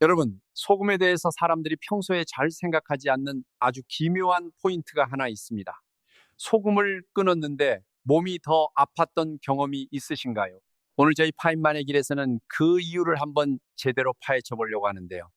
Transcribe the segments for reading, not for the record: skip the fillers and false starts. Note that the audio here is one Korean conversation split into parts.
여러분, 소금에 대해서 사람들이 평소에 잘 생각하지 않는 아주 기묘한 포인트가 하나 있습니다. 소금을 끊었는데 몸이 더 아팠던 경험이 있으신가요? 오늘 저희 파인만의 길에서는 그 이유를 한번 제대로 파헤쳐 보려고 하는데요.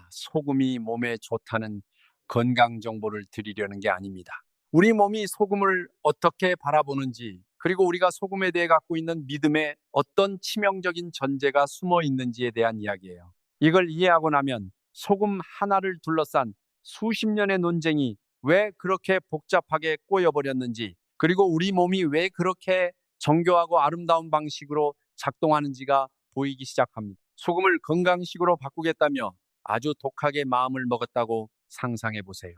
소금이 몸에 좋다는 건강 정보를 드리려는 게 아닙니다. 우리 몸이 소금을 어떻게 바라보는지, 그리고 우리가 소금에 대해 갖고 있는 믿음에 어떤 치명적인 전제가 숨어 있는지에 대한 이야기예요. 이걸 이해하고 나면 소금 하나를 둘러싼 수십 년의 논쟁이 왜 그렇게 복잡하게 꼬여버렸는지, 그리고 우리 몸이 왜 그렇게 정교하고 아름다운 방식으로 작동하는지가 보이기 시작합니다. 소금을 건강식으로 바꾸겠다며 아주 독하게 마음을 먹었다고 상상해 보세요.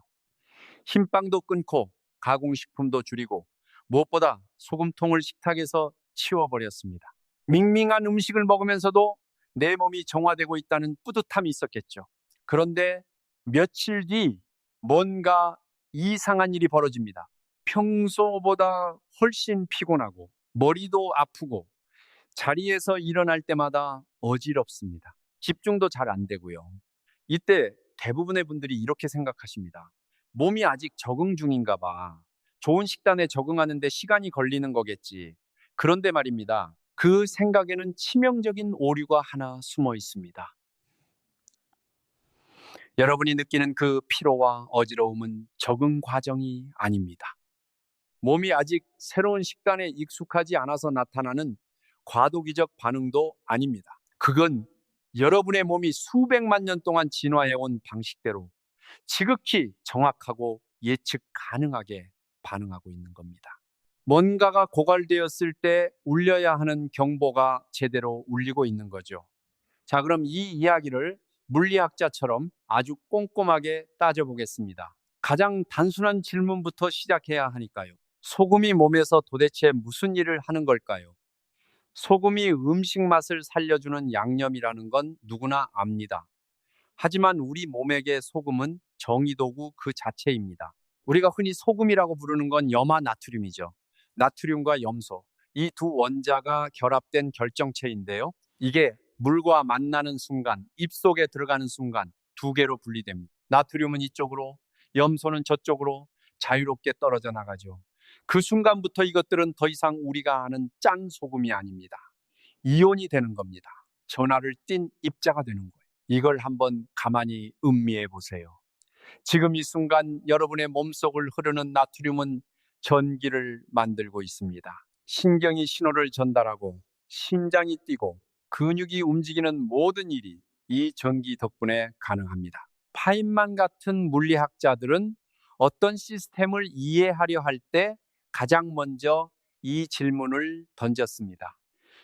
흰빵도 끊고 가공식품도 줄이고 무엇보다 소금통을 식탁에서 치워버렸습니다. 밍밍한 음식을 먹으면서도 내 몸이 정화되고 있다는 뿌듯함이 있었겠죠. 그런데 며칠 뒤 뭔가 이상한 일이 벌어집니다. 평소보다 훨씬 피곤하고 머리도 아프고 자리에서 일어날 때마다 어지럽습니다. 집중도 잘 안 되고요. 이때 대부분의 분들이 이렇게 생각하십니다. 몸이 아직 적응 중인가 봐. 좋은 식단에 적응하는데 시간이 걸리는 거겠지. 그런데 말입니다. 그 생각에는 치명적인 오류가 하나 숨어 있습니다. 여러분이 느끼는 그 피로와 어지러움은 적응 과정이 아닙니다. 몸이 아직 새로운 식단에 익숙하지 않아서 나타나는 과도기적 반응도 아닙니다. 그건 여러분의 몸이 수백만 년 동안 진화해온 방식대로 지극히 정확하고 예측 가능하게 반응하고 있는 겁니다. 뭔가가 고갈되었을 때 울려야 하는 경보가 제대로 울리고 있는 거죠. 자, 그럼 이 이야기를 물리학자처럼 아주 꼼꼼하게 따져보겠습니다. 가장 단순한 질문부터 시작해야 하니까요. 소금이 몸에서 도대체 무슨 일을 하는 걸까요? 소금이 음식 맛을 살려주는 양념이라는 건 누구나 압니다. 하지만 우리 몸에게 소금은 정의도구 그 자체입니다. 우리가 흔히 소금이라고 부르는 건 염화 나트륨이죠. 나트륨과 염소, 이 두 원자가 결합된 결정체인데요. 이게 물과 만나는 순간, 입속에 들어가는 순간 두 개로 분리됩니다. 나트륨은 이쪽으로, 염소는 저쪽으로 자유롭게 떨어져 나가죠. 그 순간부터 이것들은 더 이상 우리가 아는 짠 소금이 아닙니다. 이온이 되는 겁니다. 전하를 띤 입자가 되는 거예요. 이걸 한번 가만히 음미해 보세요. 지금 이 순간 여러분의 몸속을 흐르는 나트륨은 전기를 만들고 있습니다. 신경이 신호를 전달하고 심장이 뛰고 근육이 움직이는 모든 일이 이 전기 덕분에 가능합니다. 파인만 같은 물리학자들은 어떤 시스템을 이해하려 할 때 가장 먼저 이 질문을 던졌습니다.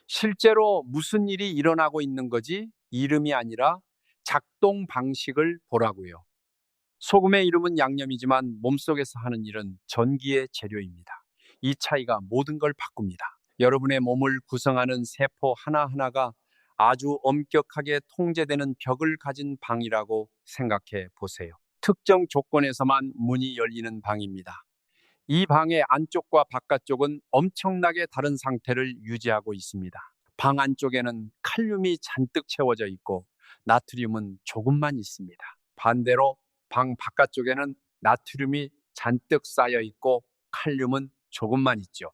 실제로 무슨 일이 일어나고 있는 거지? 이름이 아니라 작동 방식을 보라고요. 소금의 이름은 양념이지만 몸속에서 하는 일은 전기의 재료입니다. 이 차이가 모든 걸 바꿉니다. 여러분의 몸을 구성하는 세포 하나하나가 아주 엄격하게 통제되는 벽을 가진 방이라고 생각해 보세요. 특정 조건에서만 문이 열리는 방입니다. 이 방의 안쪽과 바깥쪽은 엄청나게 다른 상태를 유지하고 있습니다. 방 안쪽에는 칼륨이 잔뜩 채워져 있고 나트륨은 조금만 있습니다. 반대로 방 바깥쪽에는 나트륨이 잔뜩 쌓여 있고 칼륨은 조금만 있죠.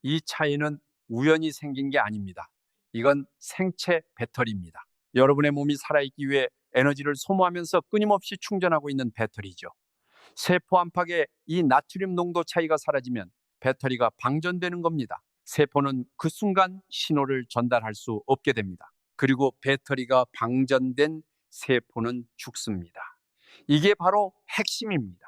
이 차이는 우연히 생긴 게 아닙니다. 이건 생체 배터리입니다. 여러분의 몸이 살아있기 위해 에너지를 소모하면서 끊임없이 충전하고 있는 배터리죠. 세포 안팎의 이 나트륨 농도 차이가 사라지면 배터리가 방전되는 겁니다. 세포는 그 순간 신호를 전달할 수 없게 됩니다. 그리고 배터리가 방전된 세포는 죽습니다. 이게 바로 핵심입니다.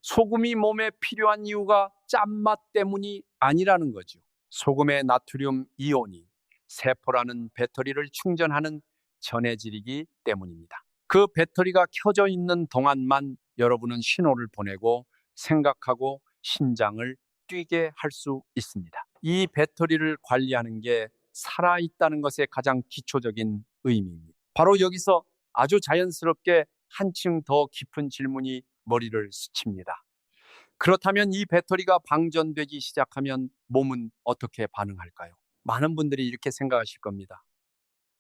소금이 몸에 필요한 이유가 짠맛 때문이 아니라는 거죠. 소금의 나트륨 이온이 세포라는 배터리를 충전하는 전해질이기 때문입니다. 그 배터리가 켜져 있는 동안만 여러분은 신호를 보내고 생각하고 심장을 뛰게 할 수 있습니다. 이 배터리를 관리하는 게 살아있다는 것의 가장 기초적인 의미입니다. 바로 여기서 아주 자연스럽게 한층 더 깊은 질문이 머리를 스칩니다. 그렇다면 이 배터리가 방전되기 시작하면 몸은 어떻게 반응할까요? 많은 분들이 이렇게 생각하실 겁니다.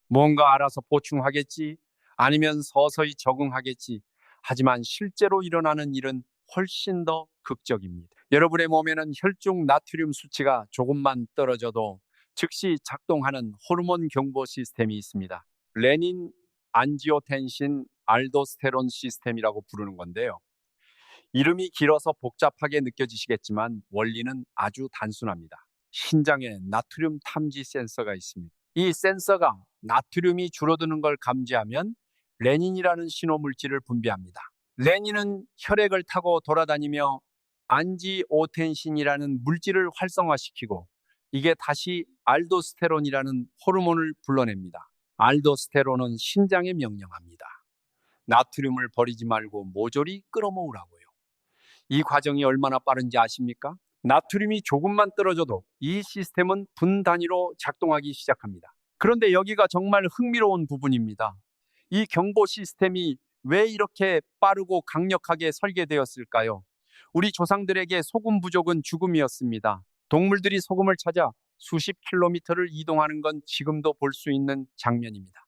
뭔가 알아서 보충하겠지, 아니면 서서히 적응하겠지. 하지만 실제로 일어나는 일은 훨씬 더 극적입니다. 여러분의 몸에는 혈중 나트륨 수치가 조금만 떨어져도 즉시 작동하는 호르몬 경보 시스템이 있습니다. 레닌, 안지오텐신, 알도스테론 시스템이라고 부르는 건데요. 이름이 길어서 복잡하게 느껴지시겠지만 원리는 아주 단순합니다. 신장에 나트륨 탐지 센서가 있습니다. 이 센서가 나트륨이 줄어드는 걸 감지하면 레닌이라는 신호 물질을 분비합니다. 레닌은 혈액을 타고 돌아다니며 안지오텐신이라는 물질을 활성화시키고 이게 다시 알도스테론이라는 호르몬을 불러냅니다. 알도스테론은 신장에 명령합니다. 나트륨을 버리지 말고 모조리 끌어모으라고요. 이 과정이 얼마나 빠른지 아십니까? 나트륨이 조금만 떨어져도 이 시스템은 분 단위로 작동하기 시작합니다. 그런데 여기가 정말 흥미로운 부분입니다. 이 경보 시스템이 왜 이렇게 빠르고 강력하게 설계되었을까요? 우리 조상들에게 소금 부족은 죽음이었습니다. 동물들이 소금을 찾아 수십 킬로미터를 이동하는 건 지금도 볼 수 있는 장면입니다.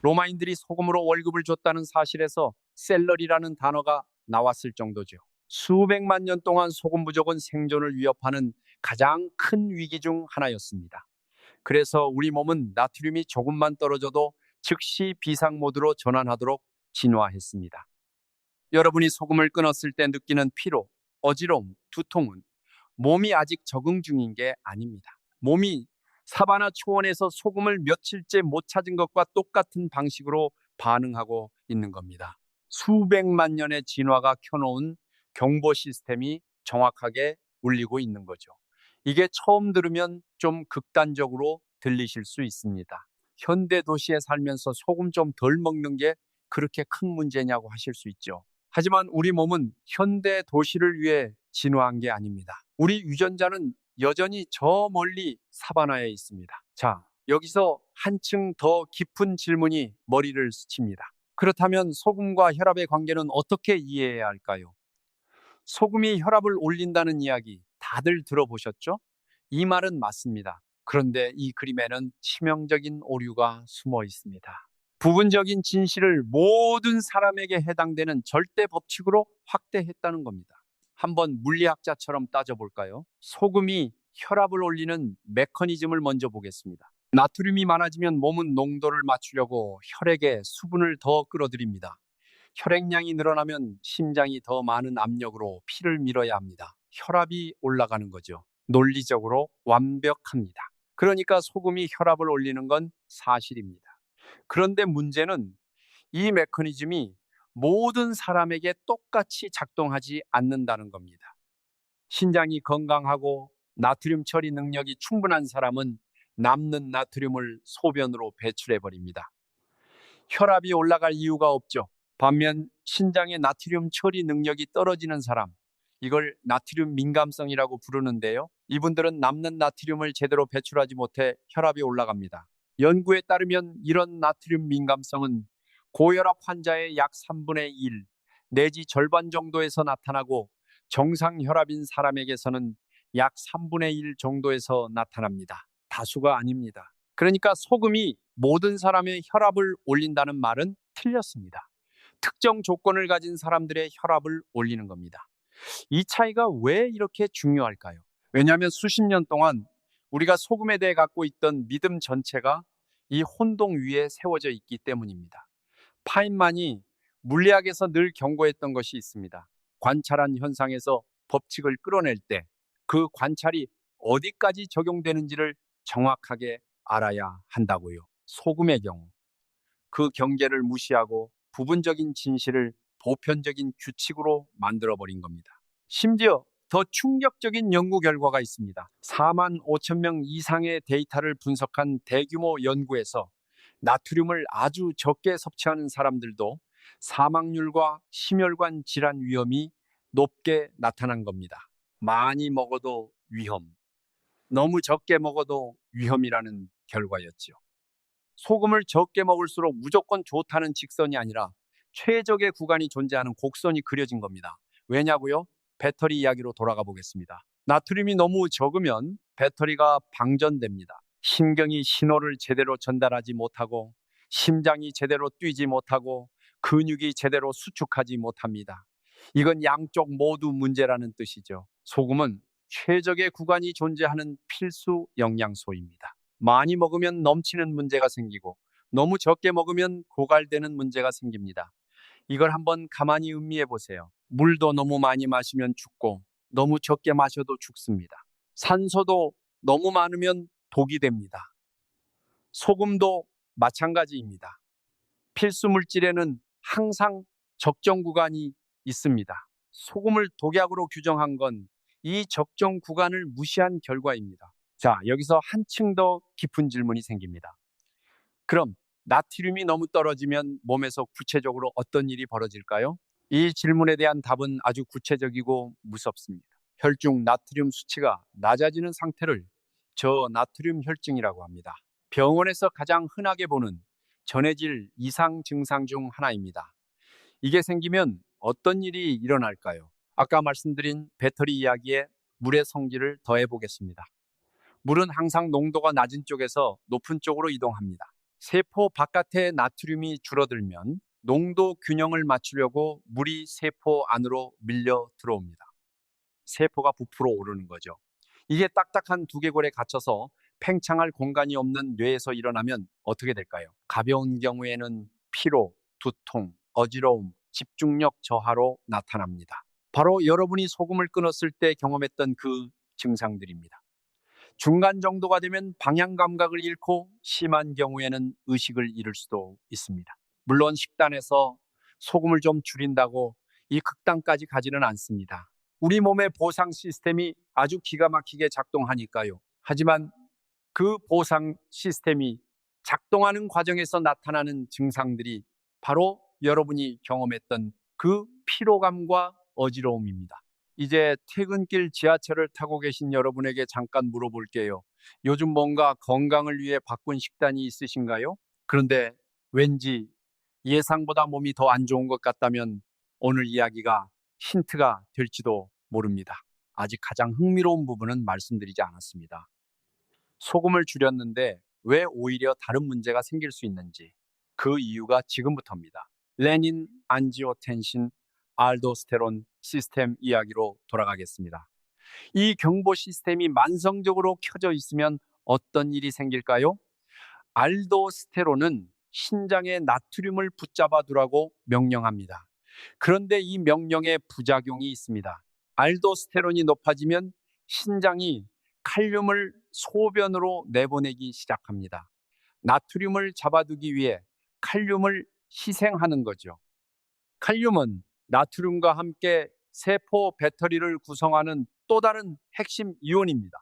로마인들이 소금으로 월급을 줬다는 사실에서 셀러리라는 단어가 나왔을 정도죠. 수백만 년 동안 소금 부족은 생존을 위협하는 가장 큰 위기 중 하나였습니다. 그래서 우리 몸은 나트륨이 조금만 떨어져도 즉시 비상 모드로 전환하도록 진화했습니다. 여러분이 소금을 끊었을 때 느끼는 피로, 어지러움, 두통은 몸이 아직 적응 중인 게 아닙니다. 몸이 사바나 초원에서 소금을 며칠째 못 찾은 것과 똑같은 방식으로 반응하고 있는 겁니다. 수백만 년의 진화가 켜놓은 경보 시스템이 정확하게 울리고 있는 거죠. 이게 처음 들으면 좀 극단적으로 들리실 수 있습니다. 현대 도시에 살면서 소금 좀 덜 먹는 게 그렇게 큰 문제냐고 하실 수 있죠. 하지만 우리 몸은 현대 도시를 위해 진화한 게 아닙니다. 우리 유전자는 여전히 저 멀리 사바나에 있습니다. 자, 여기서 한층 더 깊은 질문이 머리를 스칩니다. 그렇다면 소금과 혈압의 관계는 어떻게 이해해야 할까요? 소금이 혈압을 올린다는 이야기 다들 들어보셨죠? 이 말은 맞습니다. 그런데 이 그림에는 치명적인 오류가 숨어 있습니다. 부분적인 진실을 모든 사람에게 해당되는 절대 법칙으로 확대했다는 겁니다. 한번 물리학자처럼 따져볼까요? 소금이 혈압을 올리는 메커니즘을 먼저 보겠습니다. 나트륨이 많아지면 몸은 농도를 맞추려고 혈액에 수분을 더 끌어들입니다. 혈액량이 늘어나면 심장이 더 많은 압력으로 피를 밀어야 합니다. 혈압이 올라가는 거죠. 논리적으로 완벽합니다. 그러니까 소금이 혈압을 올리는 건 사실입니다. 그런데 문제는 이 메커니즘이 모든 사람에게 똑같이 작동하지 않는다는 겁니다. 신장이 건강하고 나트륨 처리 능력이 충분한 사람은 남는 나트륨을 소변으로 배출해 버립니다. 혈압이 올라갈 이유가 없죠. 반면 신장의 나트륨 처리 능력이 떨어지는 사람, 이걸 나트륨 민감성이라고 부르는데요. 이분들은 남는 나트륨을 제대로 배출하지 못해 혈압이 올라갑니다. 연구에 따르면 이런 나트륨 민감성은 고혈압 환자의 약 3분의 1 내지 절반 정도에서 나타나고 정상 혈압인 사람에게서는 약 3분의 1 정도에서 나타납니다. 다수가 아닙니다. 그러니까 소금이 모든 사람의 혈압을 올린다는 말은 틀렸습니다. 특정 조건을 가진 사람들의 혈압을 올리는 겁니다. 이 차이가 왜 이렇게 중요할까요? 왜냐하면 수십 년 동안 우리가 소금에 대해 갖고 있던 믿음 전체가 이 혼동 위에 세워져 있기 때문입니다. 파인만이 물리학에서 늘 경고했던 것이 있습니다. 관찰한 현상에서 법칙을 끌어낼 때 그 관찰이 어디까지 적용되는지를 정확하게 알아야 한다고요. 소금의 경우 그 경계를 무시하고 부분적인 진실을 보편적인 규칙으로 만들어버린 겁니다. 심지어 더 충격적인 연구 결과가 있습니다. 4만 5천 명 이상의 데이터를 분석한 대규모 연구에서 나트륨을 아주 적게 섭취하는 사람들도 사망률과 심혈관 질환 위험이 높게 나타난 겁니다. 많이 먹어도 위험, 너무 적게 먹어도 위험이라는 결과였죠. 소금을 적게 먹을수록 무조건 좋다는 직선이 아니라 최적의 구간이 존재하는 곡선이 그려진 겁니다. 왜냐고요? 배터리 이야기로 돌아가 보겠습니다. 나트륨이 너무 적으면 배터리가 방전됩니다. 신경이 신호를 제대로 전달하지 못하고 심장이 제대로 뛰지 못하고 근육이 제대로 수축하지 못합니다. 이건 양쪽 모두 문제라는 뜻이죠. 소금은 최적의 구간이 존재하는 필수 영양소입니다. 많이 먹으면 넘치는 문제가 생기고 너무 적게 먹으면 고갈되는 문제가 생깁니다. 이걸 한번 가만히 음미해 보세요. 물도 너무 많이 마시면 죽고 너무 적게 마셔도 죽습니다. 산소도 너무 많으면 독이 됩니다. 소금도 마찬가지입니다. 필수 물질에는 항상 적정 구간이 있습니다. 소금을 독약으로 규정한 건 이 적정 구간을 무시한 결과입니다. 자, 여기서 한층 더 깊은 질문이 생깁니다. 그럼 나트륨이 너무 떨어지면 몸에서 구체적으로 어떤 일이 벌어질까요? 이 질문에 대한 답은 아주 구체적이고 무섭습니다. 혈중 나트륨 수치가 낮아지는 상태를 저나트륨 혈증이라고 합니다. 병원에서 가장 흔하게 보는 전해질 이상 증상 중 하나입니다. 이게 생기면 어떤 일이 일어날까요? 아까 말씀드린 배터리 이야기에 물의 성질을 더해 보겠습니다. 물은 항상 농도가 낮은 쪽에서 높은 쪽으로 이동합니다. 세포 바깥의 나트륨이 줄어들면 농도 균형을 맞추려고 물이 세포 안으로 밀려 들어옵니다. 세포가 부풀어 오르는 거죠. 이게 딱딱한 두개골에 갇혀서 팽창할 공간이 없는 뇌에서 일어나면 어떻게 될까요? 가벼운 경우에는 피로, 두통, 어지러움, 집중력 저하로 나타납니다. 바로 여러분이 소금을 끊었을 때 경험했던 그 증상들입니다. 중간 정도가 되면 방향 감각을 잃고 심한 경우에는 의식을 잃을 수도 있습니다. 물론 식단에서 소금을 좀 줄인다고 이 극단까지 가지는 않습니다. 우리 몸의 보상 시스템이 아주 기가 막히게 작동하니까요. 하지만 그 보상 시스템이 작동하는 과정에서 나타나는 증상들이 바로 여러분이 경험했던 그 피로감과 어지러움입니다. 이제 퇴근길 지하철을 타고 계신 여러분에게 잠깐 물어볼게요. 요즘 뭔가 건강을 위해 바꾼 식단이 있으신가요? 그런데 왠지 예상보다 몸이 더 안 좋은 것 같다면 오늘 이야기가 힌트가 될지도 모릅니다. 아직 가장 흥미로운 부분은 말씀드리지 않았습니다. 소금을 줄였는데 왜 오히려 다른 문제가 생길 수 있는지 그 이유가 지금부터입니다. 레닌, 안지오텐신, 알도스테론 시스템 이야기로 돌아가겠습니다. 이 경보 시스템이 만성적으로 켜져 있으면 어떤 일이 생길까요? 알도스테론은 신장의 나트륨을 붙잡아 두라고 명령합니다. 그런데 이 명령에 부작용이 있습니다. 알도스테론이 높아지면 신장이 칼륨을 소변으로 내보내기 시작합니다. 나트륨을 잡아두기 위해 칼륨을 희생하는 거죠. 칼륨은 나트륨과 함께 세포 배터리를 구성하는 또 다른 핵심 이온입니다.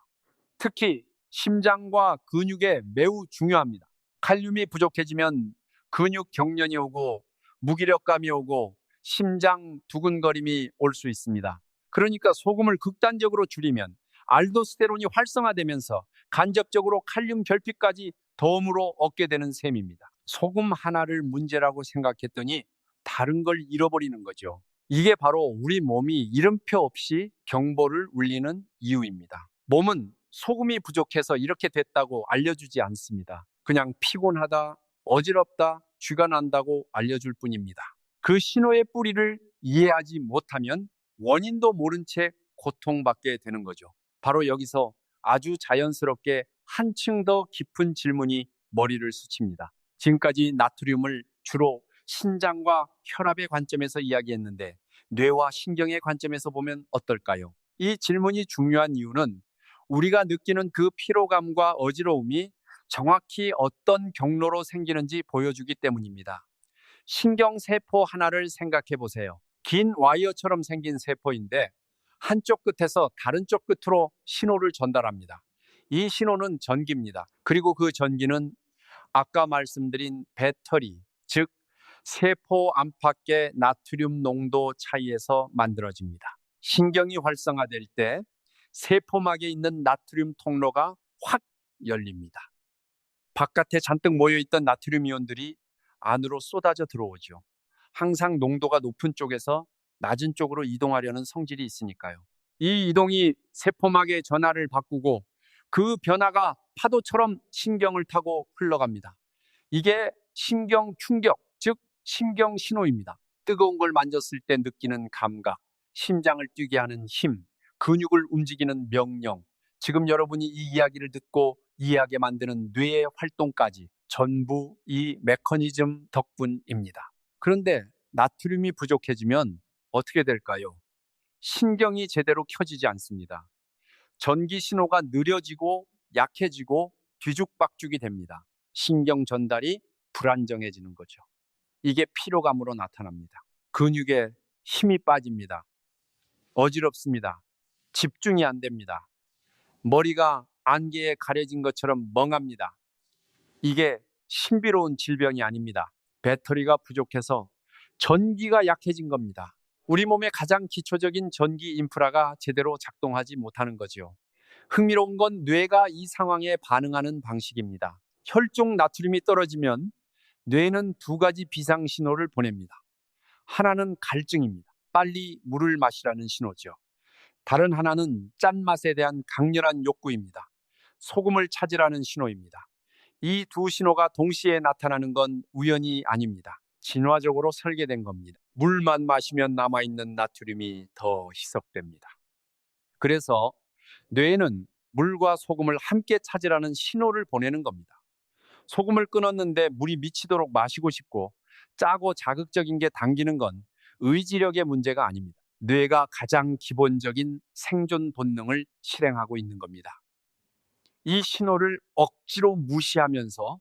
특히 심장과 근육에 매우 중요합니다. 칼륨이 부족해지면 근육 경련이 오고 무기력감이 오고 심장 두근거림이 올 수 있습니다. 그러니까 소금을 극단적으로 줄이면 알도스테론이 활성화되면서 간접적으로 칼륨 결핍까지 덤으로 얻게 되는 셈입니다. 소금 하나를 문제라고 생각했더니 다른 걸 잃어버리는 거죠. 이게 바로 우리 몸이 이름표 없이 경보를 울리는 이유입니다. 몸은 소금이 부족해서 이렇게 됐다고 알려주지 않습니다. 그냥 피곤하다, 어지럽다, 쥐가 난다고 알려줄 뿐입니다. 그 신호의 뿌리를 이해하지 못하면 원인도 모른 채 고통받게 되는 거죠. 바로 여기서 아주 자연스럽게 한층 더 깊은 질문이 머리를 스칩니다. 지금까지 나트륨을 주로 신장과 혈압의 관점에서 이야기했는데 뇌와 신경의 관점에서 보면 어떨까요? 이 질문이 중요한 이유는 우리가 느끼는 그 피로감과 어지러움이 정확히 어떤 경로로 생기는지 보여주기 때문입니다. 신경세포 하나를 생각해 보세요. 긴 와이어처럼 생긴 세포인데 한쪽 끝에서 다른 쪽 끝으로 신호를 전달합니다. 이 신호는 전기입니다. 그리고 그 전기는 아까 말씀드린 배터리, 즉 세포 안팎의 나트륨 농도 차이에서 만들어집니다. 신경이 활성화될 때 세포막에 있는 나트륨 통로가 확 열립니다. 바깥에 잔뜩 모여있던 나트륨 이온들이 안으로 쏟아져 들어오죠. 항상 농도가 높은 쪽에서 낮은 쪽으로 이동하려는 성질이 있으니까요. 이 이동이 세포막의 전하를 바꾸고 그 변화가 파도처럼 신경을 타고 흘러갑니다. 이게 신경 충격, 즉 신경 신호입니다. 뜨거운 걸 만졌을 때 느끼는 감각, 심장을 뛰게 하는 힘, 근육을 움직이는 명령. 지금 여러분이 이 이야기를 듣고 이해하게 만드는 뇌의 활동까지 전부 이 메커니즘 덕분입니다. 그런데 나트륨이 부족해지면 어떻게 될까요? 신경이 제대로 켜지지 않습니다. 전기 신호가 느려지고 약해지고 뒤죽박죽이 됩니다. 신경 전달이 불안정해지는 거죠. 이게 피로감으로 나타납니다. 근육에 힘이 빠집니다. 어지럽습니다. 집중이 안 됩니다. 머리가 안개에 가려진 것처럼 멍합니다. 이게 신비로운 질병이 아닙니다. 배터리가 부족해서 전기가 약해진 겁니다. 우리 몸의 가장 기초적인 전기 인프라가 제대로 작동하지 못하는 거지요. 흥미로운 건 뇌가 이 상황에 반응하는 방식입니다. 혈중 나트륨이 떨어지면 뇌는 두 가지 비상 신호를 보냅니다. 하나는 갈증입니다. 빨리 물을 마시라는 신호죠. 다른 하나는 짠맛에 대한 강렬한 욕구입니다. 소금을 찾으라는 신호입니다. 이 두 신호가 동시에 나타나는 건 우연이 아닙니다. 진화적으로 설계된 겁니다. 물만 마시면 남아있는 나트륨이 더 희석됩니다. 그래서 뇌는 물과 소금을 함께 찾으라는 신호를 보내는 겁니다. 소금을 끊었는데 물이 미치도록 마시고 싶고 짜고 자극적인 게 당기는 건 의지력의 문제가 아닙니다. 뇌가 가장 기본적인 생존 본능을 실행하고 있는 겁니다. 이 신호를 억지로 무시하면서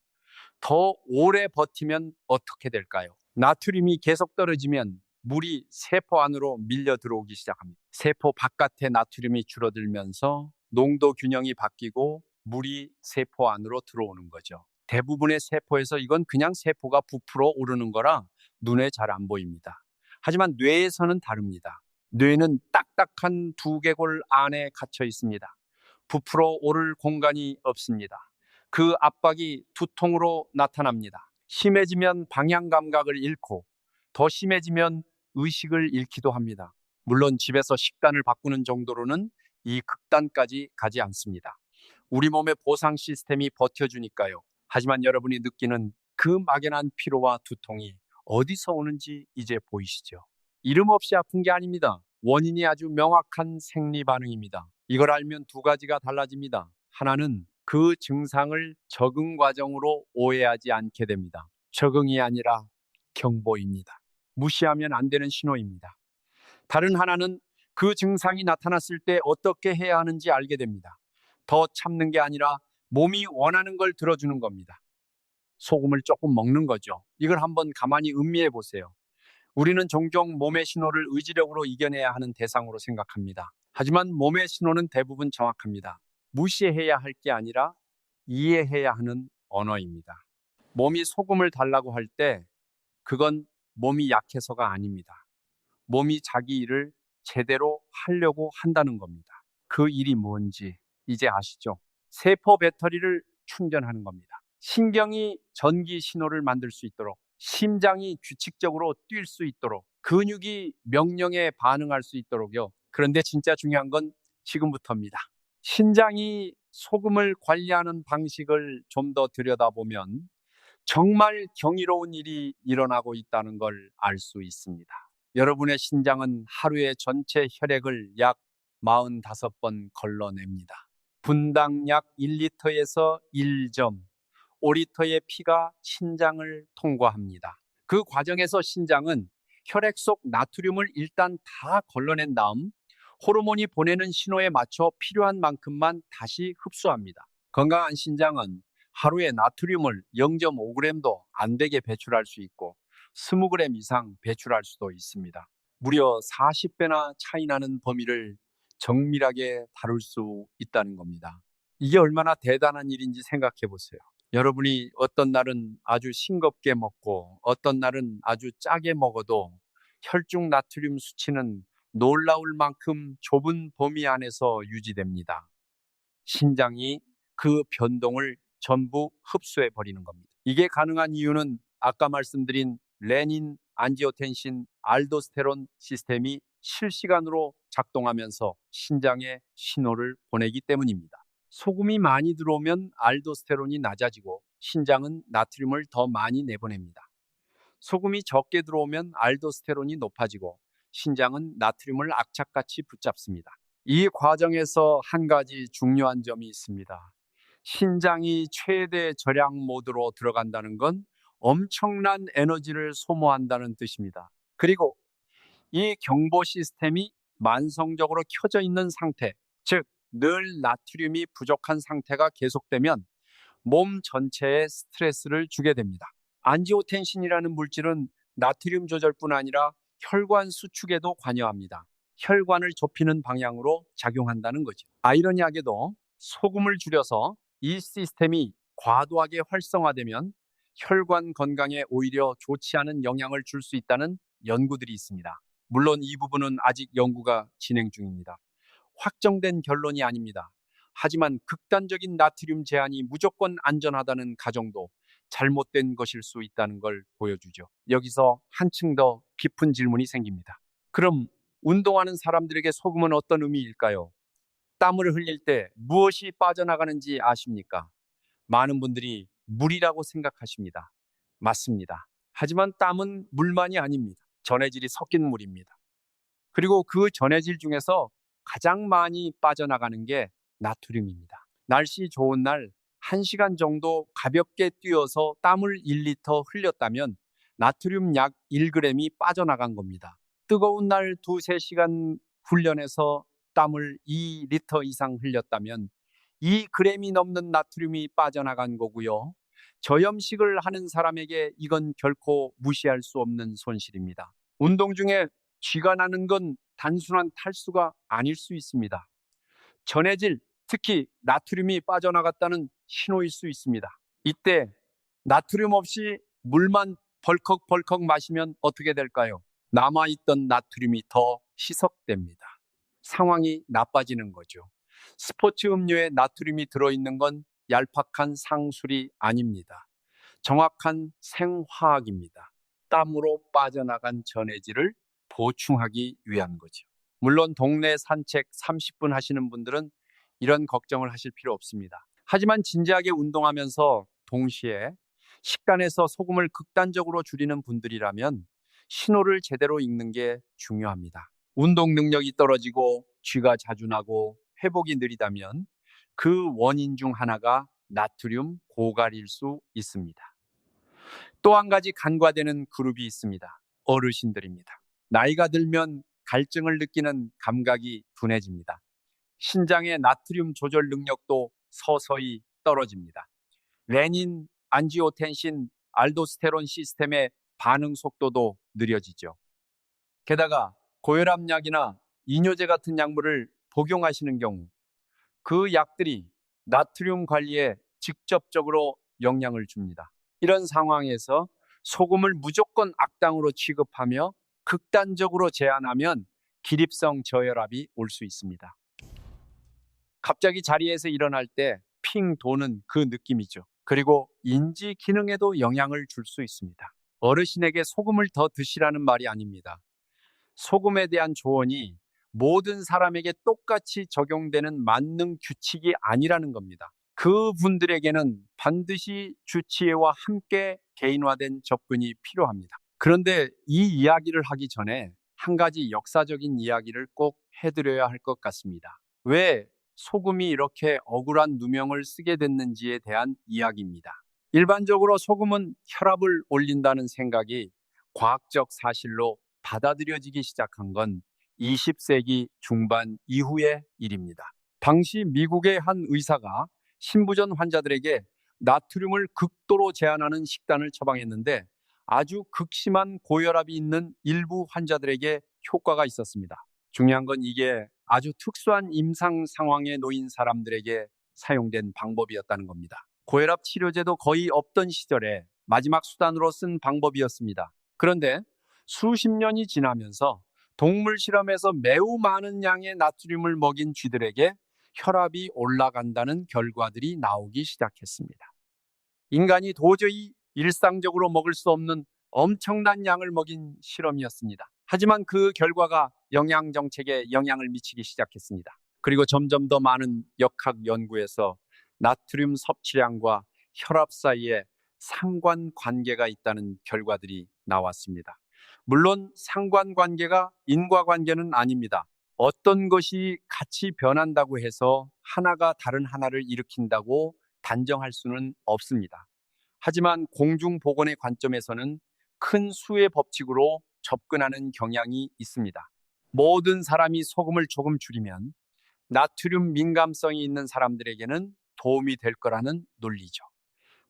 더 오래 버티면 어떻게 될까요? 나트륨이 계속 떨어지면 물이 세포 안으로 밀려 들어오기 시작합니다. 세포 바깥에 나트륨이 줄어들면서 농도 균형이 바뀌고 물이 세포 안으로 들어오는 거죠. 대부분의 세포에서 이건 그냥 세포가 부풀어 오르는 거라 눈에 잘 안 보입니다. 하지만 뇌에서는 다릅니다. 뇌는 딱딱한 두개골 안에 갇혀 있습니다. 부풀어 오를 공간이 없습니다. 그 압박이 두통으로 나타납니다. 심해지면 방향 감각을 잃고 더 심해지면 의식을 잃기도 합니다. 물론 집에서 식단을 바꾸는 정도로는 이 극단까지 가지 않습니다. 우리 몸의 보상 시스템이 버텨주니까요. 하지만 여러분이 느끼는 그 막연한 피로와 두통이 어디서 오는지 이제 보이시죠? 이름 없이 아픈 게 아닙니다. 원인이 아주 명확한 생리 반응입니다. 이걸 알면 두 가지가 달라집니다. 하나는 그 증상을 적응 과정으로 오해하지 않게 됩니다. 적응이 아니라 경보입니다. 무시하면 안 되는 신호입니다. 다른 하나는 그 증상이 나타났을 때 어떻게 해야 하는지 알게 됩니다. 더 참는 게 아니라 몸이 원하는 걸 들어주는 겁니다. 소금을 조금 먹는 거죠. 이걸 한번 가만히 음미해 보세요. 우리는 종종 몸의 신호를 의지력으로 이겨내야 하는 대상으로 생각합니다. 하지만 몸의 신호는 대부분 정확합니다. 무시해야 할 게 아니라 이해해야 하는 언어입니다. 몸이 소금을 달라고 할 때 그건 몸이 약해서가 아닙니다. 몸이 자기 일을 제대로 하려고 한다는 겁니다. 그 일이 뭔지 이제 아시죠? 세포 배터리를 충전하는 겁니다. 신경이 전기 신호를 만들 수 있도록, 심장이 규칙적으로 뛸 수 있도록, 근육이 명령에 반응할 수 있도록요. 그런데 진짜 중요한 건 지금부터입니다. 신장이 소금을 관리하는 방식을 좀 더 들여다보면 정말 경이로운 일이 일어나고 있다는 걸 알 수 있습니다. 여러분의 신장은 하루에 전체 혈액을 약 45번 걸러냅니다. 분당 약 1리터에서 1.5리터의 피가 신장을 통과합니다. 그 과정에서 신장은 혈액 속 나트륨을 일단 다 걸러낸 다음 호르몬이 보내는 신호에 맞춰 필요한 만큼만 다시 흡수합니다. 건강한 신장은 하루에 나트륨을 0.5g도 안 되게 배출할 수 있고 20g 이상 배출할 수도 있습니다. 무려 40배나 차이 나는 범위를 정밀하게 다룰 수 있다는 겁니다. 이게 얼마나 대단한 일인지 생각해 보세요. 여러분이 어떤 날은 아주 싱겁게 먹고 어떤 날은 아주 짜게 먹어도 혈중 나트륨 수치는 놀라울 만큼 좁은 범위 안에서 유지됩니다. 신장이 그 변동을 전부 흡수해 버리는 겁니다. 이게 가능한 이유는 아까 말씀드린 레닌, 안지오텐신, 알도스테론 시스템이 실시간으로 작동하면서 신장에 신호를 보내기 때문입니다. 소금이 많이 들어오면 알도스테론이 낮아지고 신장은 나트륨을 더 많이 내보냅니다. 소금이 적게 들어오면 알도스테론이 높아지고 신장은 나트륨을 악착같이 붙잡습니다. 이 과정에서 한 가지 중요한 점이 있습니다. 신장이 최대 절약 모드로 들어간다는 건 엄청난 에너지를 소모한다는 뜻입니다. 그리고 이 경보 시스템이 만성적으로 켜져 있는 상태, 즉 늘 나트륨이 부족한 상태가 계속되면 몸 전체에 스트레스를 주게 됩니다. 안지오텐신이라는 물질은 나트륨 조절뿐 아니라 혈관 수축에도 관여합니다. 혈관을 좁히는 방향으로 작용한다는 거죠. 아이러니하게도 소금을 줄여서 이 시스템이 과도하게 활성화되면 혈관 건강에 오히려 좋지 않은 영향을 줄 수 있다는 연구들이 있습니다. 물론 이 부분은 아직 연구가 진행 중입니다. 확정된 결론이 아닙니다. 하지만 극단적인 나트륨 제한이 무조건 안전하다는 가정도 잘못된 것일 수 있다는 걸 보여주죠. 여기서 한층 더 깊은 질문이 생깁니다. 그럼 운동하는 사람들에게 소금은 어떤 의미일까요? 땀을 흘릴 때 무엇이 빠져나가는지 아십니까? 많은 분들이 물이라고 생각하십니다. 맞습니다. 하지만 땀은 물만이 아닙니다. 전해질이 섞인 물입니다. 그리고 그 전해질 중에서 가장 많이 빠져나가는 게 나트륨입니다. 날씨 좋은 날 1시간 정도 가볍게 뛰어서 땀을 1리터 흘렸다면 나트륨 약 1g이 빠져나간 겁니다. 뜨거운 날 2~3시간 훈련해서 땀을 2리터 이상 흘렸다면 2g이 넘는 나트륨이 빠져나간 거고요. 저염식을 하는 사람에게 이건 결코 무시할 수 없는 손실입니다. 운동 중에 쥐가 나는 건 단순한 탈수가 아닐 수 있습니다. 전해질, 특히 나트륨이 빠져나갔다는 신호일 수 있습니다. 이때 나트륨 없이 물만 벌컥벌컥 마시면 어떻게 될까요? 남아있던 나트륨이 더 희석됩니다. 상황이 나빠지는 거죠. 스포츠 음료에 나트륨이 들어있는 건 얄팍한 상술이 아닙니다. 정확한 생화학입니다. 땀으로 빠져나간 전해질을 보충하기 위한 거죠. 물론 동네 산책 30분 하시는 분들은 이런 걱정을 하실 필요 없습니다. 하지만 진지하게 운동하면서 동시에 식단에서 소금을 극단적으로 줄이는 분들이라면 신호를 제대로 읽는 게 중요합니다. 운동 능력이 떨어지고 쥐가 자주 나고 회복이 느리다면 그 원인 중 하나가 나트륨 고갈일 수 있습니다. 또 한 가지 간과되는 그룹이 있습니다. 어르신들입니다. 나이가 들면 갈증을 느끼는 감각이 둔해집니다. 신장의 나트륨 조절 능력도 서서히 떨어집니다. 레닌, 안지오텐신, 알도스테론 시스템의 반응 속도도 느려지죠. 게다가 고혈압약이나 이뇨제 같은 약물을 복용하시는 경우 그 약들이 나트륨 관리에 직접적으로 영향을 줍니다. 이런 상황에서 소금을 무조건 악당으로 취급하며 극단적으로 제한하면 기립성 저혈압이 올 수 있습니다. 갑자기 자리에서 일어날 때 핑 도는 그 느낌이죠. 그리고 인지 기능에도 영향을 줄 수 있습니다. 어르신에게 소금을 더 드시라는 말이 아닙니다. 소금에 대한 조언이 모든 사람에게 똑같이 적용되는 만능 규칙이 아니라는 겁니다. 그분들에게는 반드시 주치의와 함께 개인화된 접근이 필요합니다. 그런데 이 이야기를 하기 전에 한 가지 역사적인 이야기를 꼭 해드려야 할 것 같습니다. 왜 소금이 이렇게 억울한 누명을 쓰게 됐는지에 대한 이야기입니다. 일반적으로 소금은 혈압을 올린다는 생각이 과학적 사실로 받아들여지기 시작한 건 20세기 중반 이후의 일입니다. 당시 미국의 한 의사가 신부전 환자들에게 나트륨을 극도로 제한하는 식단을 처방했는데 아주 극심한 고혈압이 있는 일부 환자들에게 효과가 있었습니다. 중요한 건 이게 아주 특수한 임상 상황에 놓인 사람들에게 사용된 방법이었다는 겁니다. 고혈압 치료제도 거의 없던 시절에 마지막 수단으로 쓴 방법이었습니다. 그런데 수십 년이 지나면서 동물 실험에서 매우 많은 양의 나트륨을 먹인 쥐들에게 혈압이 올라간다는 결과들이 나오기 시작했습니다. 인간이 도저히 일상적으로 먹을 수 없는 엄청난 양을 먹인 실험이었습니다. 하지만 그 결과가 영양 정책에 영향을 미치기 시작했습니다. 그리고 점점 더 많은 역학 연구에서 나트륨 섭취량과 혈압 사이에 상관관계가 있다는 결과들이 나왔습니다. 물론 상관관계가 인과관계는 아닙니다. 어떤 것이 같이 변한다고 해서 하나가 다른 하나를 일으킨다고 단정할 수는 없습니다. 하지만 공중보건의 관점에서는 큰 수의 법칙으로 접근하는 경향이 있습니다. 모든 사람이 소금을 조금 줄이면 나트륨 민감성이 있는 사람들에게는 도움이 될 거라는 논리죠.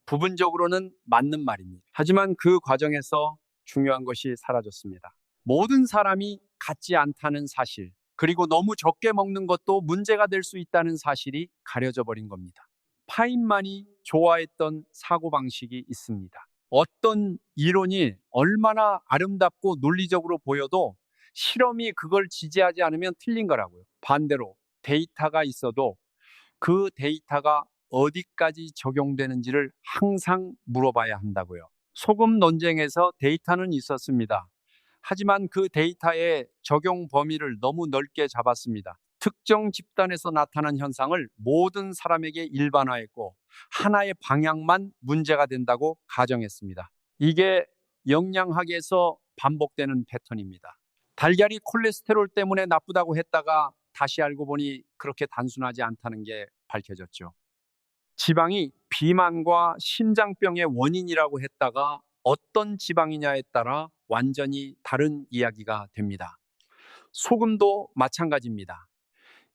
부분적으로는 맞는 말입니다. 하지만 그 과정에서 중요한 것이 사라졌습니다. 모든 사람이 같지 않다는 사실, 그리고 너무 적게 먹는 것도 문제가 될 수 있다는 사실이 가려져 버린 겁니다. 파인만이 좋아했던 사고방식이 있습니다. 어떤 이론이 얼마나 아름답고 논리적으로 보여도 실험이 그걸 지지하지 않으면 틀린 거라고요. 반대로 데이터가 있어도 그 데이터가 어디까지 적용되는지를 항상 물어봐야 한다고요. 소금 논쟁에서 데이터는 있었습니다. 하지만 그 데이터의 적용 범위를 너무 넓게 잡았습니다. 특정 집단에서 나타난 현상을 모든 사람에게 일반화했고 하나의 방향만 문제가 된다고 가정했습니다. 이게 영양학에서 반복되는 패턴입니다. 달걀이 콜레스테롤 때문에 나쁘다고 했다가 다시 알고 보니 그렇게 단순하지 않다는 게 밝혀졌죠. 지방이 비만과 심장병의 원인이라고 했다가 어떤 지방이냐에 따라 완전히 다른 이야기가 됩니다. 소금도 마찬가지입니다.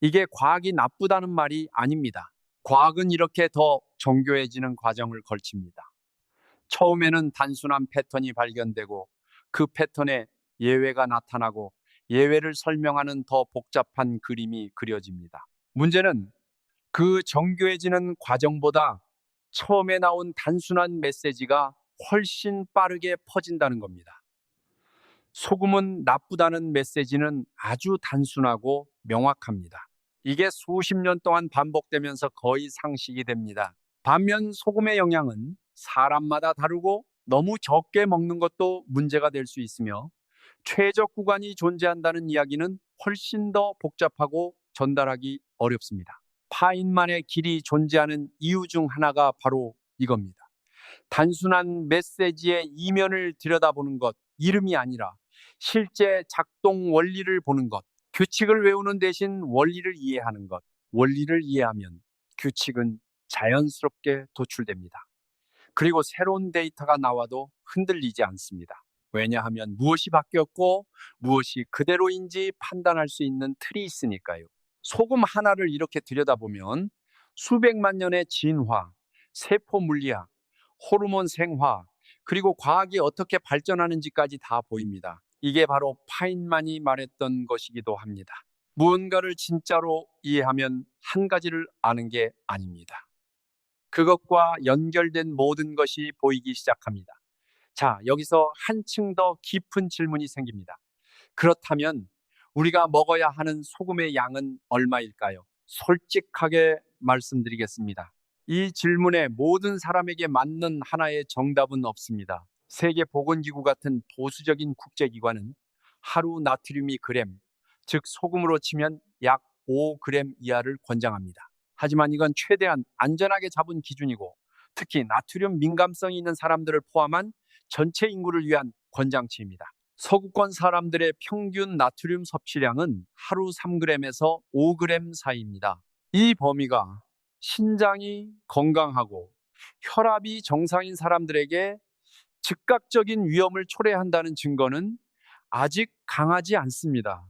이게 과학이 나쁘다는 말이 아닙니다. 과학은 이렇게 더 정교해지는 과정을 거칩니다. 처음에는 단순한 패턴이 발견되고 그 패턴에 예외가 나타나고 예외를 설명하는 더 복잡한 그림이 그려집니다. 문제는 그 정교해지는 과정보다 처음에 나온 단순한 메시지가 훨씬 빠르게 퍼진다는 겁니다. 소금은 나쁘다는 메시지는 아주 단순하고 명확합니다. 이게 수십 년 동안 반복되면서 거의 상식이 됩니다. 반면 소금의 영향은 사람마다 다르고 너무 적게 먹는 것도 문제가 될 수 있으며 최적 구간이 존재한다는 이야기는 훨씬 더 복잡하고 전달하기 어렵습니다. 파인만의 길이 존재하는 이유 중 하나가 바로 이겁니다. 단순한 메시지의 이면을 들여다보는 것, 이름이 아니라 실제 작동 원리를 보는 것, 규칙을 외우는 대신 원리를 이해하는 것, 원리를 이해하면 규칙은 자연스럽게 도출됩니다. 그리고 새로운 데이터가 나와도 흔들리지 않습니다. 왜냐하면 무엇이 바뀌었고 무엇이 그대로인지 판단할 수 있는 틀이 있으니까요. 소금 하나를 이렇게 들여다보면 수백만 년의 진화, 세포 물리학, 호르몬 생화, 그리고 과학이 어떻게 발전하는지까지 다 보입니다. 이게 바로 파인만이 말했던 것이기도 합니다. 무언가를 진짜로 이해하면 한 가지를 아는 게 아닙니다. 그것과 연결된 모든 것이 보이기 시작합니다. 자, 여기서 한층 더 깊은 질문이 생깁니다. 그렇다면 우리가 먹어야 하는 소금의 양은 얼마일까요? 솔직하게 말씀드리겠습니다. 이 질문에 모든 사람에게 맞는 하나의 정답은 없습니다. 세계보건기구 같은 보수적인 국제기관은 하루 나트륨 그램, 즉 소금으로 치면 약 5g 이하를 권장합니다. 하지만 이건 최대한 안전하게 잡은 기준이고 특히 나트륨 민감성이 있는 사람들을 포함한 전체 인구를 위한 권장치입니다. 서구권 사람들의 평균 나트륨 섭취량은 하루 3g에서 5g 사이입니다. 이 범위가 신장이 건강하고 혈압이 정상인 사람들에게 즉각적인 위험을 초래한다는 증거는 아직 강하지 않습니다.